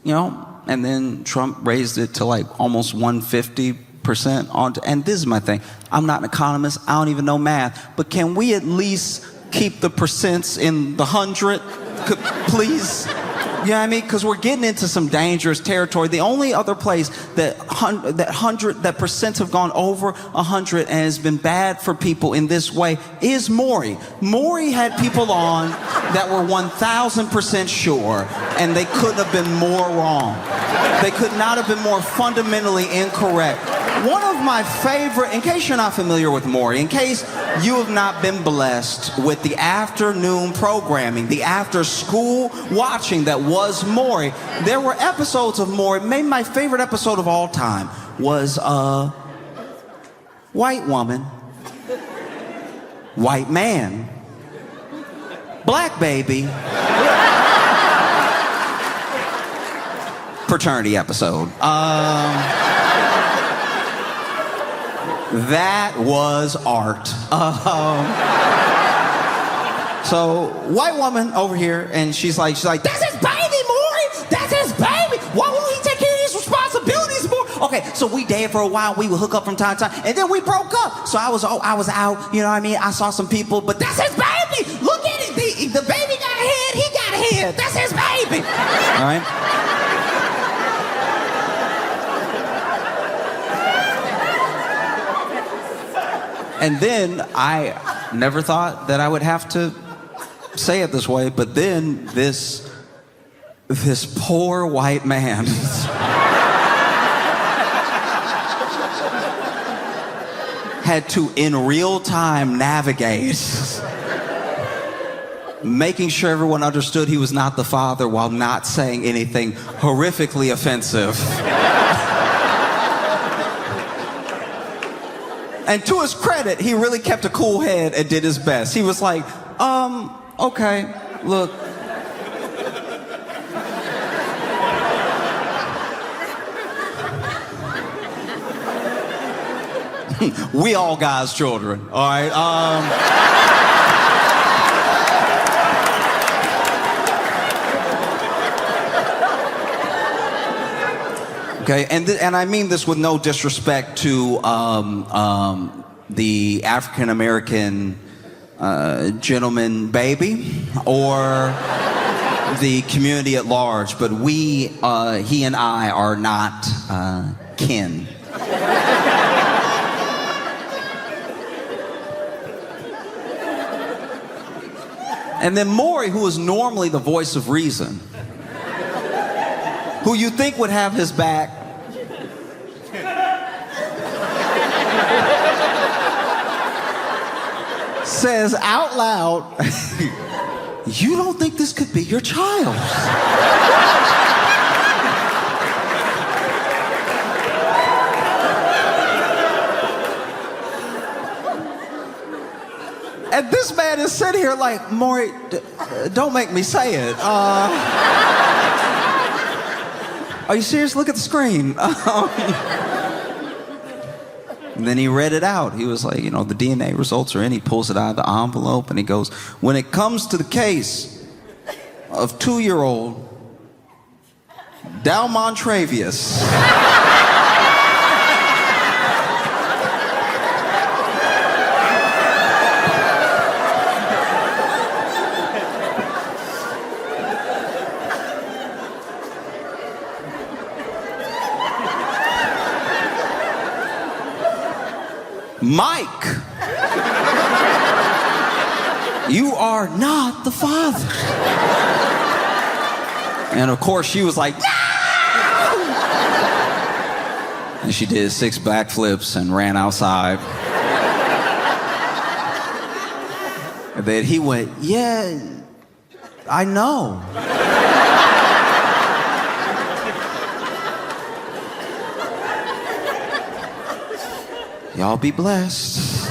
C: And then Trump raised it to like almost 150% on, and this is my thing. I'm not an economist. I don't even know math. But can we at least keep the percents in the 100, please? You know what I mean? Because we're getting into some dangerous territory. The only other place that percents have gone over 100 and has been bad for people in this way is Maury. Maury had people on that were 1,000% sure, and they couldn't have been more wrong. They could not have been more fundamentally incorrect. One of my favorite, in case you're not familiar with Maury, in case you have not been blessed with the afternoon programming, the after school watching that was Maury, there were episodes of Maury. Maybe my favorite episode of all time was white woman, white man, black baby, fraternity episode. That was art. So white woman over here, and she's like, that's his baby, Maury. That's his baby. Why won't he take care of his responsibilities more? Okay, so we dated for a while. We would hook up from time to time, and then we broke up. So I was out. You know what I mean? I saw some people, but that's his baby. Look at it. The baby got a head. He got a head. That's his baby. All right. And then I never thought that I would have to say it this way, but then this poor white man had to, in real time, navigate making sure everyone understood he was not the father while not saying anything horrifically offensive. And to his credit, he really kept a cool head and did his best. He was like, okay, look. We all God's children, all right? Okay, and I mean this with no disrespect to the African American gentleman baby or the community at large, but he and I are not kin. And then Maury, who is normally the voice of reason, who you think would have his back, says out loud, you don't think this could be your child? And this man is sitting here like, Maury, don't make me say it. Are you serious? Look at the screen. And then he read it out. He was like, the DNA results are in. He pulls it out of the envelope and he goes, when it comes to the case of 2-year-old Dal Montravius, Mike, you are not the father. And of course she was like, no! And she did 6 backflips and ran outside. And then he went, yeah, I know. Y'all be blessed.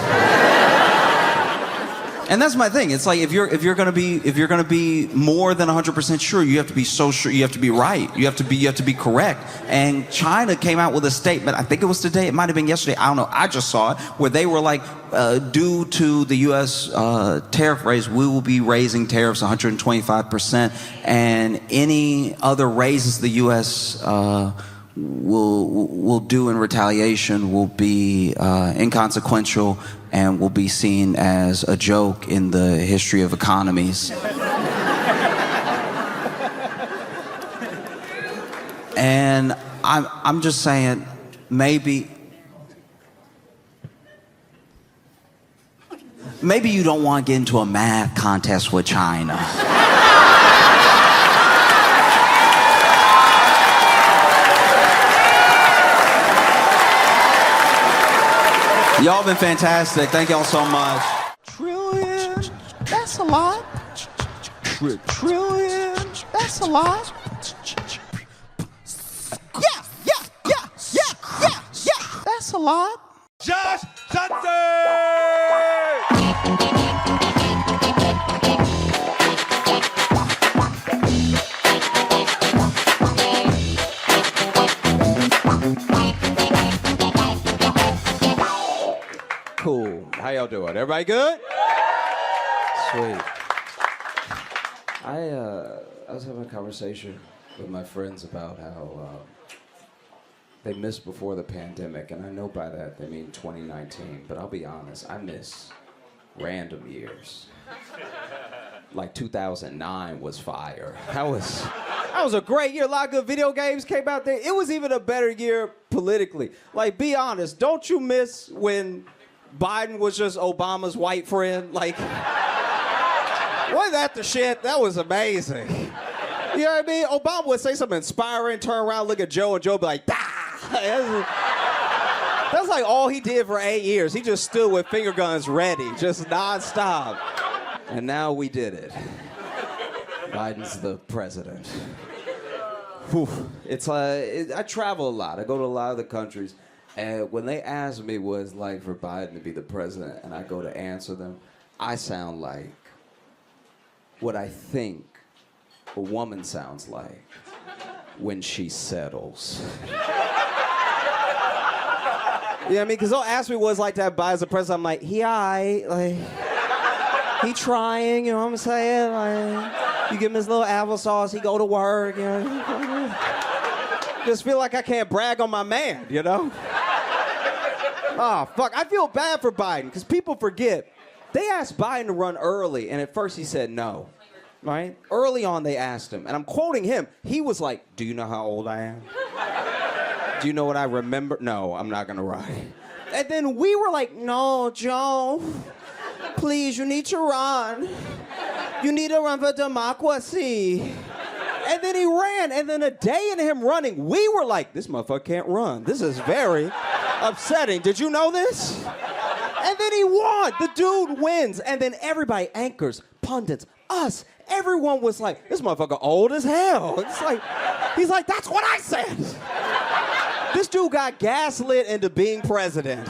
C: And that's my thing. It's like if you're gonna be more than 100% sure, you have to be so sure. You have to be right. You have to be correct. And China came out with a statement. I think it was today. It might have been yesterday. I don't know. I just saw it where they were like, due to the U.S. Tariff raise, we will be raising tariffs 125%, and any other raises the U.S. Will do in retaliation will be inconsequential and will be seen as a joke in the history of economies. And I'm just saying, maybe you don't want to get into a math contest with China. Y'all been fantastic. Thank y'all so much.
D: Trillion, that's a lot. Trillion, that's a lot. Yeah. That's a lot.
E: Josh Johnson!
D: Cool. How y'all doing? Everybody good? Sweet.
A: I was having a conversation with my friends about how they missed before the pandemic, and I know by that they mean 2019, but I'll be honest, I miss random years. Like 2009 was fire.
D: That was a great year. A lot of good video games came out there. It was even a better year politically. Like, be honest, don't you miss when Biden was just Obama's white friend? Like, wasn't that the shit? That was amazing. You know what I mean? Obama would say something inspiring, turn around, look at Joe, and Joe would be like, "Dah!" That's like all he did for 8 years. He just stood with finger guns ready, just nonstop. And now we did it. Biden's the president. Whew. I travel a lot. I go to a lot of the countries. And when they ask me what it's like for Biden to be the president, and I go to answer them, I sound like what I think a woman sounds like when she settles. You know what I mean? Because they'll ask me what it's like to have Biden as a president. I'm like, he aight, like, he trying, you know what I'm saying? Like, you give him his little applesauce, he go to work, you know? Just feel like I can't brag on my man, you know? Oh, fuck. I feel bad for Biden, because people forget. They asked Biden to run early, and at first he said no, right? Early on, they asked him, and I'm quoting him. He was like, do you know how old I am? Do you know what I remember? No, I'm not gonna run. And then we were like, no, Joe, please, you need to run. You need to run for democracy. And then he ran, and then a day into him running, we were like, this motherfucker can't run. This is very upsetting. Did you know this? And then he won. The dude wins. And then everybody, anchors, pundits, us, everyone was like, this motherfucker old as hell. It's like, he's like, that's what I said. This dude got gaslit into being president.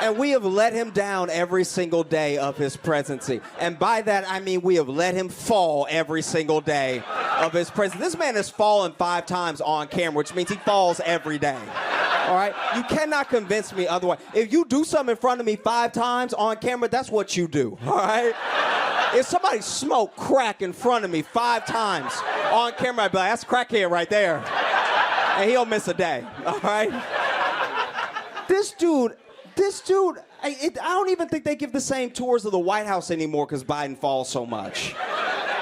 D: And we have let him down every single day of his presidency. And by that, I mean we have let him fall every single day of his presidency. This man has fallen 5 times on camera, which means he falls every day. All right? You cannot convince me otherwise. If you do something in front of me 5 times on camera, that's what you do. All right? If somebody smoked crack in front of me 5 times on camera, I'd be like, that's a crackhead right there. And he'll miss a day. All right? This dude, I don't even think they give the same tours of the White House anymore because Biden falls so much.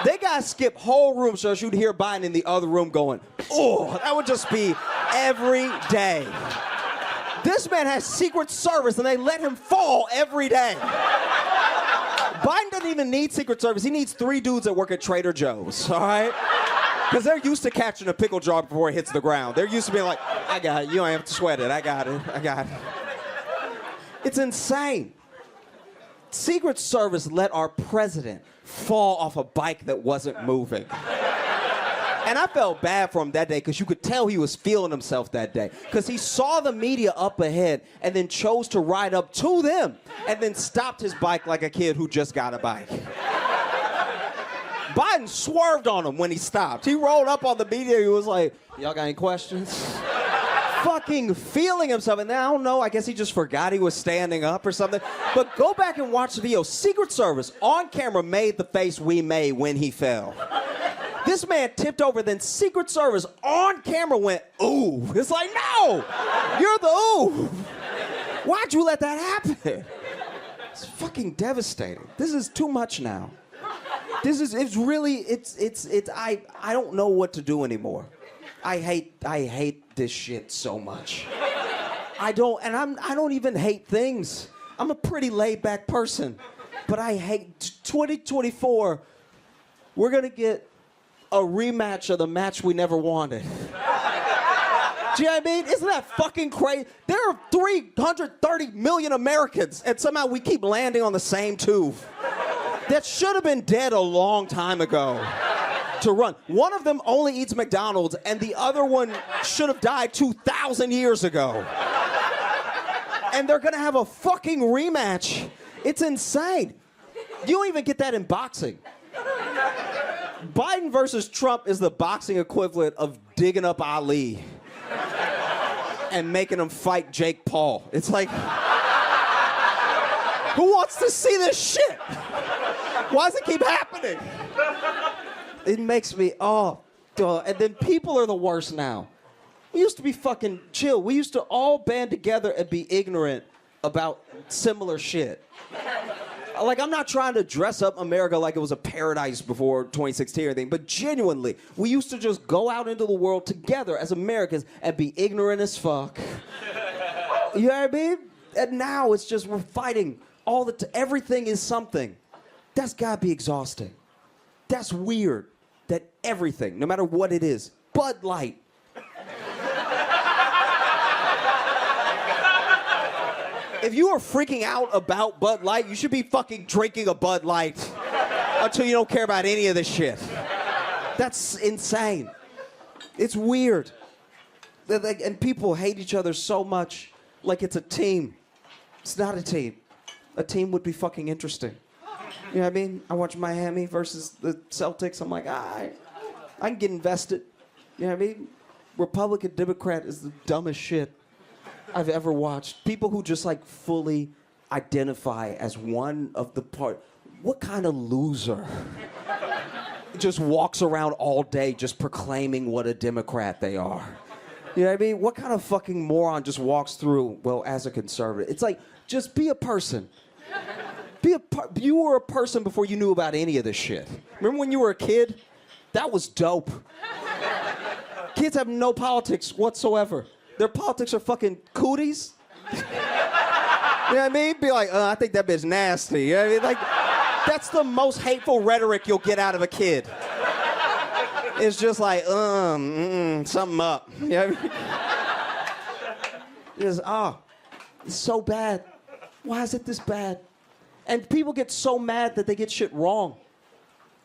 D: They gotta skip whole rooms so you'd hear Biden in the other room going, oh, that would just be every day. This man has Secret Service and they let him fall every day. Biden doesn't even need Secret Service. He needs 3 dudes that work at Trader Joe's, all right? Because they're used to catching a pickle jar before it hits the ground. They're used to being like, I got it. You don't have to sweat it. I got it. I got it. It's insane. Secret Service let our president fall off a bike that wasn't moving. And I felt bad for him that day because you could tell he was feeling himself that day. Because he saw the media up ahead and then chose to ride up to them and then stopped his bike like a kid who just got a bike. Biden swerved on him when he stopped. He rolled up on the media. He was like, y'all got any questions? Fucking feeling himself. And now I don't know. I guess he just forgot he was standing up or something. But go back and watch the video. Secret Service on camera made the face we made when he fell. This man tipped over, then Secret Service on camera went, ooh. It's like, no, you're the ooh. Why'd you let that happen? It's fucking devastating. This is too much now. It's really, I don't know what to do anymore. I hate this shit so much. I don't even hate things. I'm a pretty laid back person, but I hate 2024. We're gonna get a rematch of the match we never wanted. Do you know what I mean? Isn't that fucking crazy? There are 330 million Americans, and somehow we keep landing on the same tube. That should have been dead a long time ago to run. One of them only eats McDonald's, and the other one should have died 2,000 years ago. And they're gonna have a fucking rematch. It's insane. You don't even get that in boxing. Biden versus Trump is the boxing equivalent of digging up Ali and making him fight Jake Paul. It's like, who wants to see this shit? Why does it keep happening? It makes me, and then people are the worst now. We used to be fucking chill. We used to all band together and be ignorant about similar shit. Like, I'm not trying to dress up America like it was a paradise before 2016 or anything, but genuinely, we used to just go out into the world together as Americans and be ignorant as fuck. You know what I mean? And now it's just, we're fighting everything is something. That's gotta be exhausting. That's weird that everything, no matter what it is, Bud Light. If you are freaking out about Bud Light, you should be fucking drinking a Bud Light until you don't care about any of this shit. That's insane. It's weird. And people hate each other so much like it's a team. It's not a team. A team would be fucking interesting. You know what I mean? I watch Miami versus the Celtics. I'm like, I can get invested. You know what I mean? Republican, Democrat is the dumbest shit I've ever watched. People who just like fully identify as one of the part. What kind of loser just walks around all day just proclaiming what a Democrat they are? You know what I mean? What kind of fucking moron just walks through, well, as a conservative? It's like, just be a person. You were a person before you knew about any of this shit. Remember when you were a kid? That was dope. Kids have no politics whatsoever. Their politics are fucking cooties. You know what I mean? Be like, I think that bitch nasty. You know what I mean? Like, that's the most hateful rhetoric you'll get out of a kid. It's just like, something up. You know what I mean? It's so bad. Why is it this bad? And people get so mad that they get shit wrong.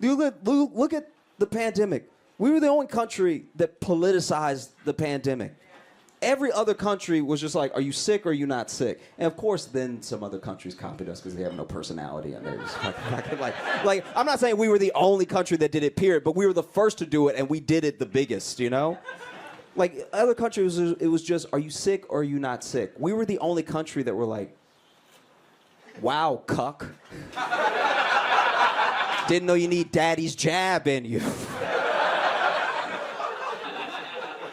D: Look at the pandemic. We were the only country that politicized the pandemic. Every other country was just like, are you sick or are you not sick? And of course, then some other countries copied us because they have no personality and they're just like, I'm not saying we were the only country that did it, period, but we were the first to do it and we did it the biggest, you know? Like, other countries, it was just, are you sick or are you not sick? We were the only country that were like, wow, cuck. Didn't know you need daddy's jab in you.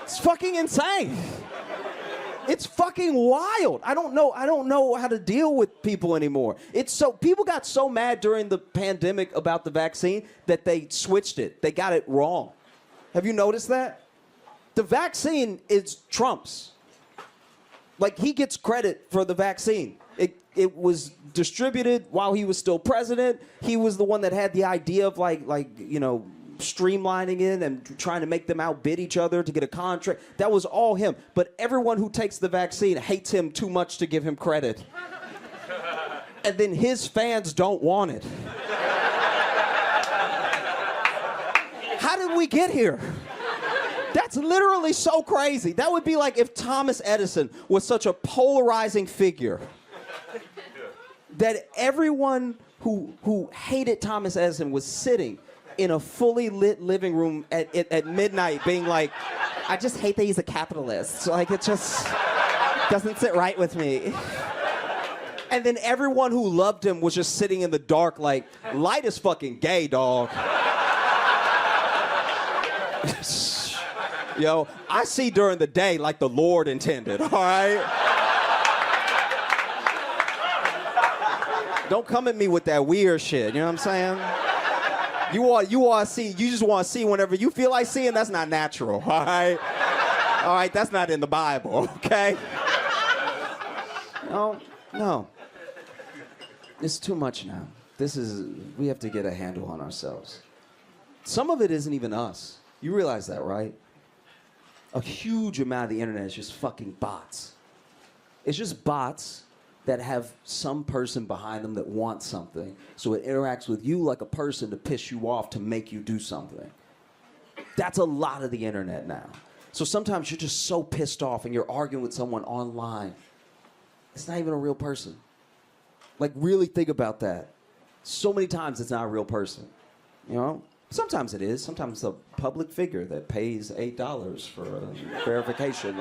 D: It's fucking insane. It's fucking wild. I don't know how to deal with people anymore. People got so mad during the pandemic about the vaccine that they switched it. They got it wrong. Have you noticed that? The vaccine is Trump's. Like, he gets credit for the vaccine. It was distributed while he was still president. He was the one that had the idea of streamlining it and trying to make them outbid each other to get a contract. That was all him. But everyone who takes the vaccine hates him too much to give him credit. And then his fans don't want it. How did we get here? That's literally so crazy. That would be like if Thomas Edison was such a polarizing figure that everyone who hated Thomas Edison was sitting in a fully lit living room at midnight being like, I just hate that he's a capitalist. Like, it just doesn't sit right with me. And then everyone who loved him was just sitting in the dark like, light is fucking gay, dog. Yo, I see during the day like the Lord intended, all right? Don't come at me with that weird shit, you know what I'm saying? You just want to see whenever you feel like seeing, that's not natural, all right? All right, that's not in the Bible, okay? No. It's too much now. We have to get a handle on ourselves. Some of it isn't even us. You realize that, right? A huge amount of the internet is just fucking bots. It's just bots that have some person behind them that wants something, so it interacts with you like a person to piss you off, to make you do something. That's a lot of the internet now. So sometimes you're just so pissed off and you're arguing with someone online. It's not even a real person. Like, really think about that. So many times it's not a real person, you know? Sometimes it is. Sometimes it's a public figure that pays $8 for a verification.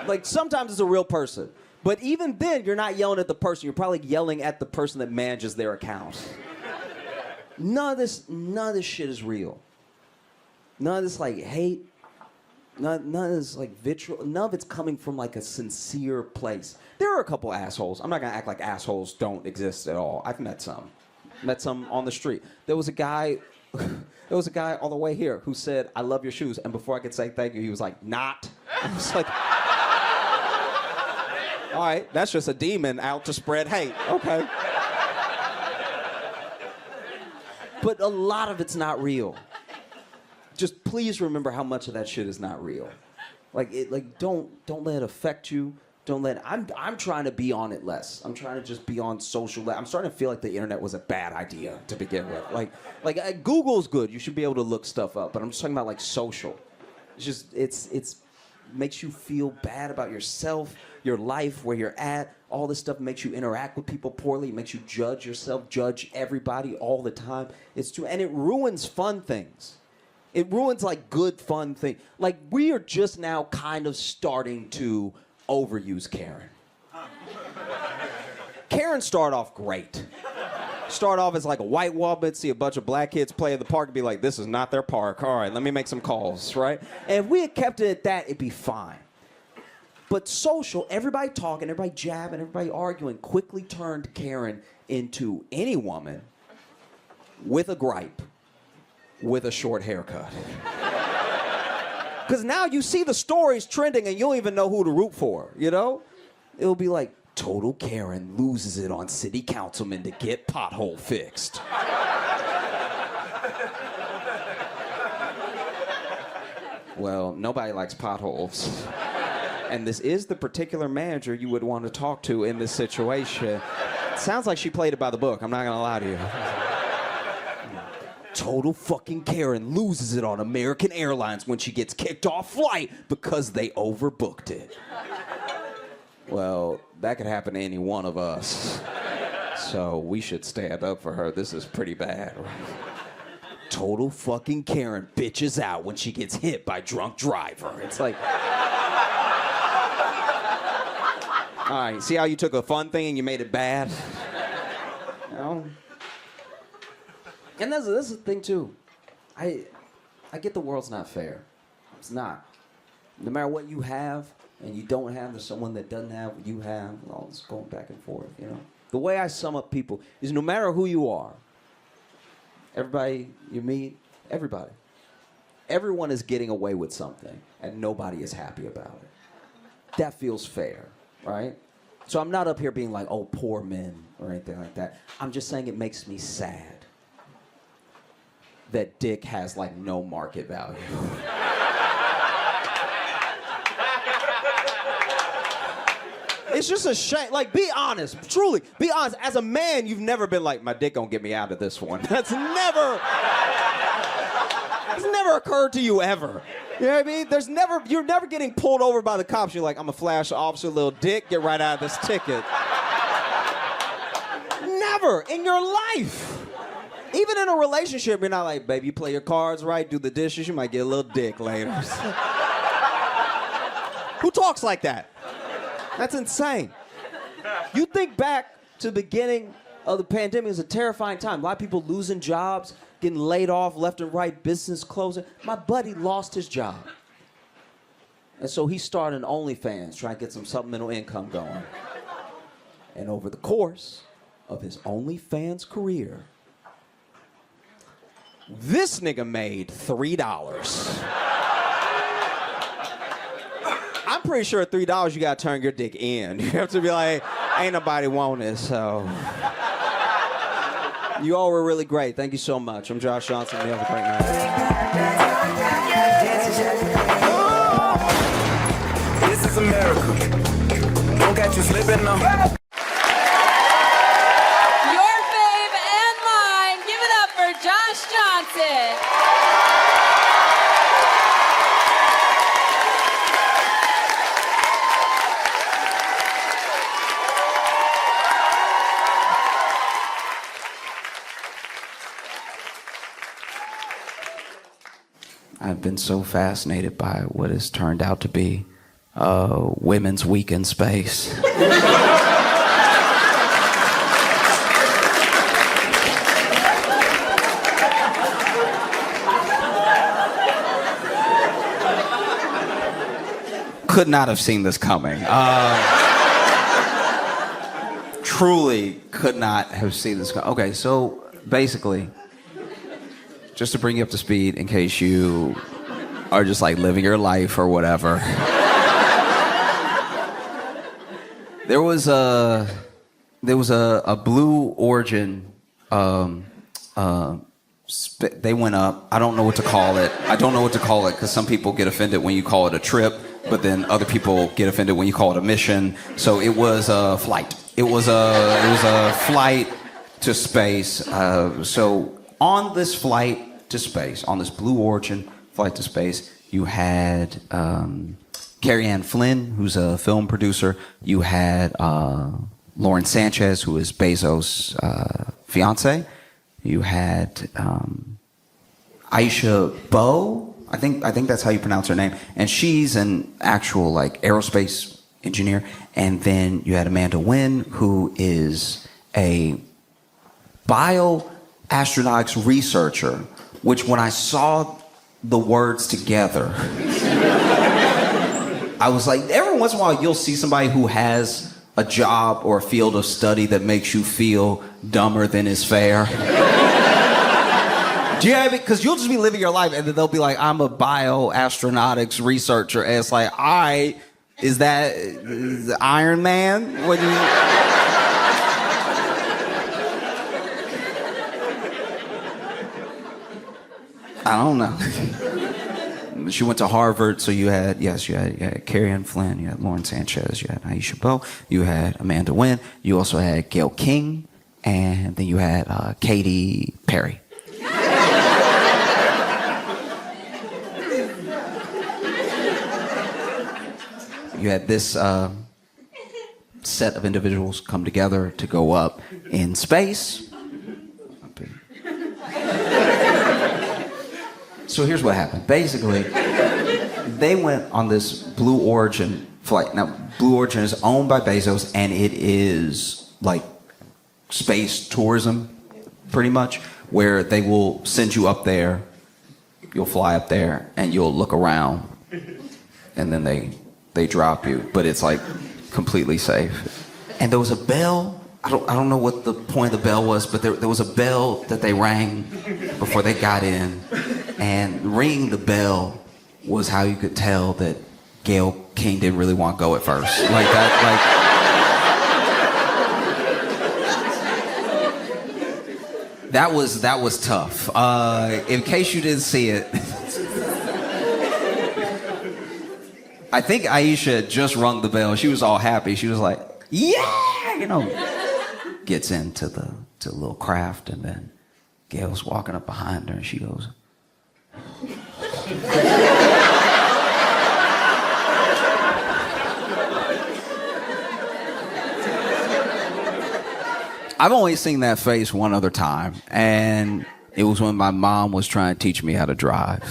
D: Like sometimes it's a real person. But even then, you're not yelling at the person. You're probably yelling at the person that manages their account. None of this shit is real. None of this like hate. None of this like vitriol. None of it's coming from like a sincere place. There are a couple assholes. I'm not gonna act like assholes don't exist at all. I've met some. Met some on the street. There was a guy on the way here who said, "I love your shoes," and before I could say thank you, he was like, "Not." I was like, all right, that's just a demon out to spread hate. Okay. But a lot of it's not real. Just please remember how much of that shit is not real. Don't let it affect you. I'm trying to be on it less. I'm trying to just be on social. I'm starting to feel like the internet was a bad idea to begin with. Google's good. You should be able to look stuff up. But I'm just talking about like social. It's makes you feel bad about yourself, your life, where you're at. All this stuff makes you interact with people poorly. It makes you judge yourself, judge everybody all the time. And it ruins fun things. It ruins like good fun things. Like, we are just now kind of starting to overuse Karen. Karen started off great. Start off as like a white woman, see a bunch of black kids play in the park and be like, this is not their park. All right, let me make some calls, right? And if we had kept it at that, it'd be fine. But social, everybody talking, everybody jabbing, everybody arguing, quickly turned Karen into any woman with a gripe, with a short haircut. Because now you see the stories trending and you don't even know who to root for, you know? It'll be like, total Karen loses it on city councilman to get pothole fixed. Well, nobody likes potholes. And this is the particular manager you would want to talk to in this situation. Sounds like she played it by the book, I'm not gonna lie to you. Total fucking Karen loses it on American Airlines when she gets kicked off flight because they overbooked it. Well, that could happen to any one of us. So we should stand up for her. This is pretty bad. Total fucking Karen bitches out when she gets hit by drunk driver. It's like... All right, see how you took a fun thing and you made it bad? You know? And this is the thing, too. I get the world's not fair. It's not. No matter what you have and you don't have, there's someone that doesn't have what you have. All this going back and forth, you know? The way I sum up people is no matter who you are, everybody you meet, everybody, everyone is getting away with something and nobody is happy about it. That feels fair. right? So I'm not up here being like, oh, poor men or anything like that. I'm just saying it makes me sad that dick has like no market value. It's just a shame. Like, be honest. Truly, be honest. As a man, you've never been like, my dick gonna get me out of this one. It's never occurred to you ever. You know what I mean? You're never getting pulled over by the cops. You're like, I'm a flash officer, little dick, get right out of this ticket. Never in your life. Even in a relationship, you're not like, babe, you play your cards right, do the dishes, you might get a little dick later. Who talks like that? That's insane. You think back to the beginning of the pandemic, it was a terrifying time. A lot of people losing jobs, getting laid off left and right, business closing. My buddy lost his job. And so he started an OnlyFans, trying to get some supplemental income going. And over the course of his OnlyFans career, this nigga made $3. I'm pretty sure at $3 you gotta turn your dick in. You have to be like, ain't nobody want this, so. You all were really great. Thank you so much. I'm Josh Johnson. You have a great night.
F: This is America. Don't catch you slipping now.
G: Your fave and mine. Give it up for Josh Johnson.
C: I've been so fascinated by what has turned out to be Women's Week in Space. Could not have seen this coming. Truly could not have seen this coming. Okay, so basically, just to bring you up to speed in case you are just like living your life or whatever. There was a Blue Origin, they went up. I don't know what to call it. Because some people get offended when you call it a trip, but then other people get offended when you call it a mission. So it was a flight. It was a flight to space. So on this flight to space, on this Blue Origin flight to space, you had Carrie Ann Flynn, who's a film producer. You had Lauren Sanchez, who is Bezos' fiance. You had Aisha Bowe. I think that's how you pronounce her name. And she's an actual like aerospace engineer. And then you had Amanda Wynn, who is a bioastronautics researcher, which when I saw the words together, I was like, every once in a while you'll see somebody who has a job or a field of study that makes you feel dumber than is fair. Do you have it? Because you'll just be living your life and then they'll be like, I'm a bioastronautics researcher. And it's like, all right, is that Iron Man? What do you... I don't know. She went to Harvard, so you had Carrie Ann Flynn, you had Lauren Sanchez, you had Aisha Bowe, you had Amanda Wynn, you also had Gayle King, and then you had Katy Perry. You had this set of individuals come together to go up in space. So here's what happened. Basically, they went on this Blue Origin flight. Now, Blue Origin is owned by Bezos, and it is like space tourism, pretty much, where they will send you up there, you'll fly up there, and you'll look around, and then they drop you. But it's like completely safe. And there was a bell. I don't know what the point of the bell was, but there was a bell that they rang before they got in. And ringing the bell was how you could tell that Gail King didn't really want to go at first. Like that, that was tough. In case you didn't see it, I think Aisha had just rung the bell. She was all happy. She was like, yeah, you know. Gets into the little craft, and then Gail's walking up behind her, and she goes, I've only seen that face one other time, and it was when my mom was trying to teach me how to drive.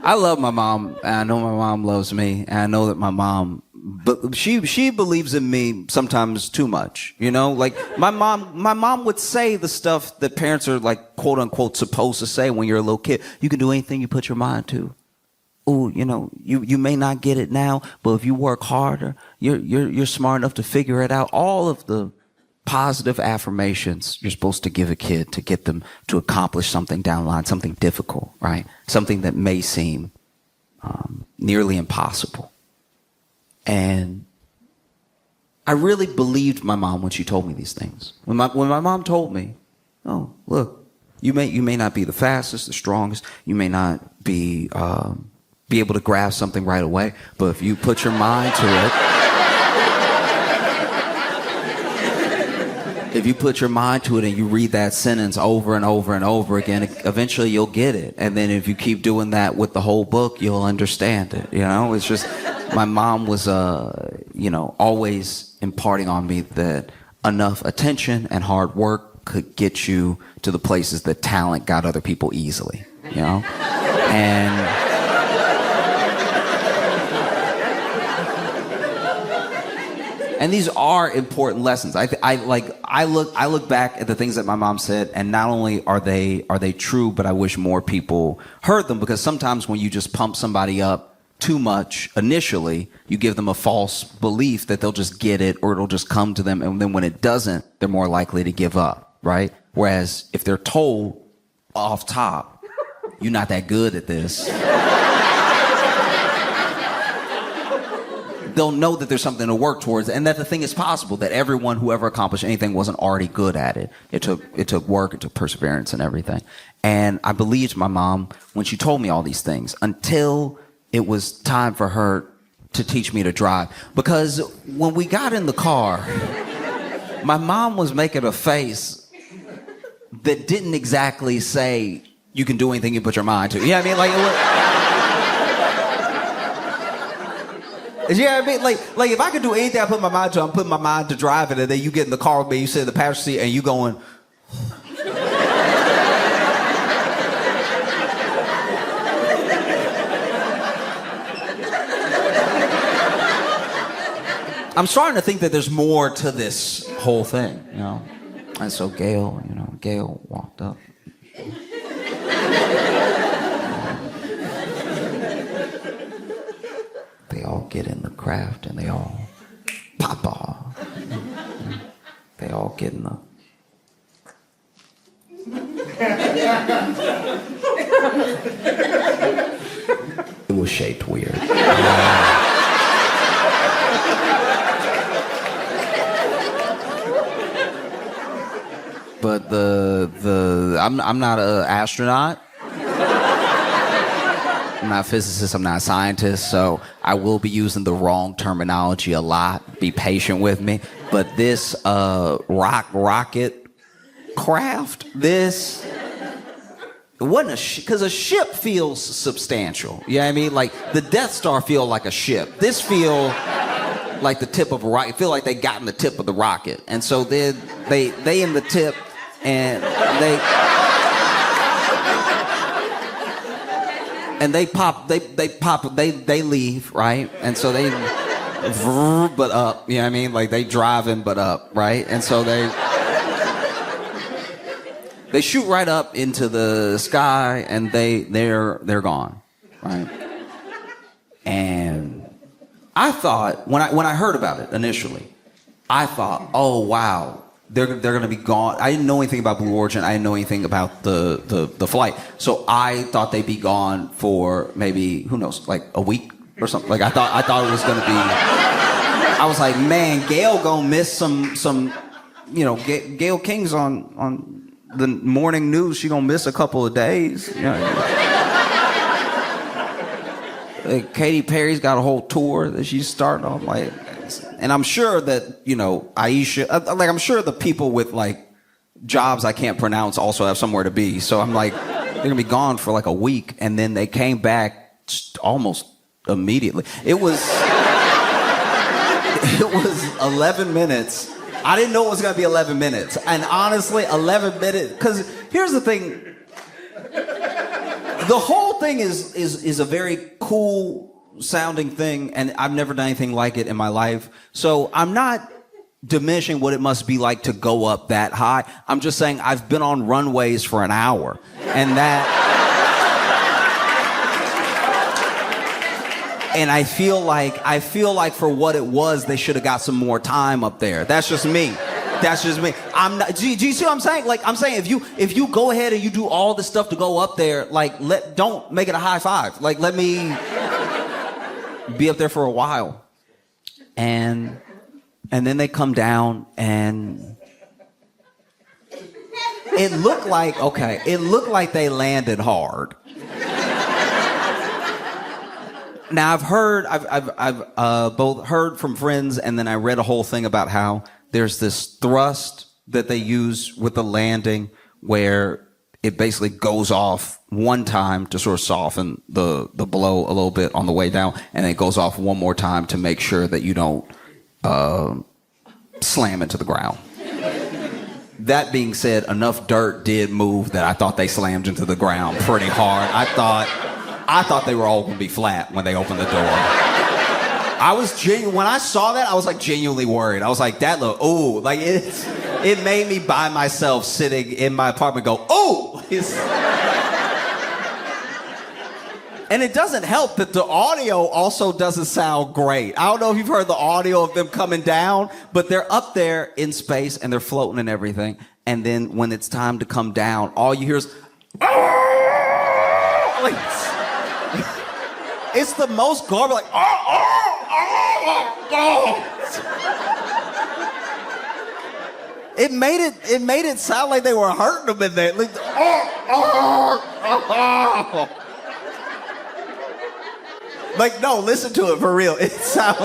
C: I love my mom, and I know my mom loves me, and I know that my mom, but she believes in me sometimes too much, you know? Like, my mom would say the stuff that parents are, like, quote unquote supposed to say when you're a little kid. You can do anything you put your mind to. Ooh, you know, you may not get it now, but if you work harder, you're smart enough to figure it out. All of the positive affirmations you're supposed to give a kid to get them to accomplish something down the line, something difficult, right? Something that may seem nearly impossible. And I really believed my mom when she told me these things. When my mom told me, oh, look, you may not be the fastest, the strongest, you may not be able to grasp something right away, but if you put your mind to it, if you put your mind to it and you read that sentence over and over and over again, eventually you'll get it. And then if you keep doing that with the whole book, you'll understand it. You know, it's just, my mom was, always imparting on me that enough attention and hard work could get you to the places that talent got other people easily, you know? And these are important lessons. I look back at the things that my mom said, and not only are they true, but I wish more people heard them, because sometimes when you just pump somebody up too much initially, you give them a false belief that they'll just get it or it'll just come to them, and then when it doesn't, they're more likely to give up, right? Whereas if they're told off top, you're not that good at this, they'll know that there's something to work towards, and that the thing is possible, that everyone who ever accomplished anything wasn't already good at it. It took work, it took perseverance and everything. And I believed my mom when she told me all these things, until it was time for her to teach me to drive. Because when we got in the car, my mom was making a face that didn't exactly say, you can do anything you put your mind to. You know what I mean? Like, you know what I mean? Like if I could do anything I put my mind to, I'm putting my mind to driving, and then you get in the car with me, you sit in the passenger seat, and you going. I'm starting to think that there's more to this whole thing, you know? And so Gail walked up. They all get in the craft and they all pop off. They all get in the... It was shaped weird. But I'm not an astronaut. I'm not a physicist, I'm not a scientist, so I will be using the wrong terminology a lot. Be patient with me. But this rocket craft, it wasn't because a ship feels substantial. You know what I mean? Like the Death Star feel like a ship. This feel like the tip of a rocket. Feel like they got in the tip of the rocket. And so they in the tip, and they leave, right? And so they but up, you know what I mean? Like they driving but up, right? And so they shoot right up into the sky, and they're gone, right? And I thought when I heard about it initially, I thought, oh wow, they're gonna be gone. I didn't know anything about Blue Origin. I didn't know anything about the flight. So I thought they'd be gone for maybe, who knows, like a week or something. Like I thought it was gonna be. I was like, man, Gail gonna miss some, you know, Gail King's on the morning news. She gonna miss a couple of days. You know? Katy Perry's got a whole tour that she's starting off like, and I'm sure that, you know, Aisha, like I'm sure the people with like jobs I can't pronounce also have somewhere to be. So I'm like, they're gonna be gone for like a week, and then they came back almost immediately. It was 11 minutes. I didn't know it was gonna be 11 minutes, and honestly, 11 minutes. Because here's the thing. The whole thing is a very cool sounding thing, and I've never done anything like it in my life. So I'm not diminishing what it must be like to go up that high. I'm just saying I've been on runways for an hour, and I feel like for what it was, they should have got some more time up there. That's just me. That's just me. I'm not. Do you see what I'm saying? Like I'm saying, if you go ahead and you do all this stuff to go up there, like don't make it a high five. Like let me be up there for a while, and then they come down, and it looked like they landed hard. Now I've both heard from friends, and then I read a whole thing about how there's this thrust that they use with the landing where it basically goes off one time to sort of soften the blow a little bit on the way down, and then it goes off one more time to make sure that you don't slam into the ground. That being said, enough dirt did move that I thought they slammed into the ground pretty hard. I thought they were all going to be flat when they opened the door. When I saw that, I was like genuinely worried. I was like, it made me by myself sitting in my apartment go, ooh! And it doesn't help that the audio also doesn't sound great. I don't know if you've heard the audio of them coming down, but they're up there in space and they're floating and everything. And then when it's time to come down, all you hear is, like, it's the most garbage, like, It made it sound like they were hurting them in there. Like, like no, listen to it for real. It sounds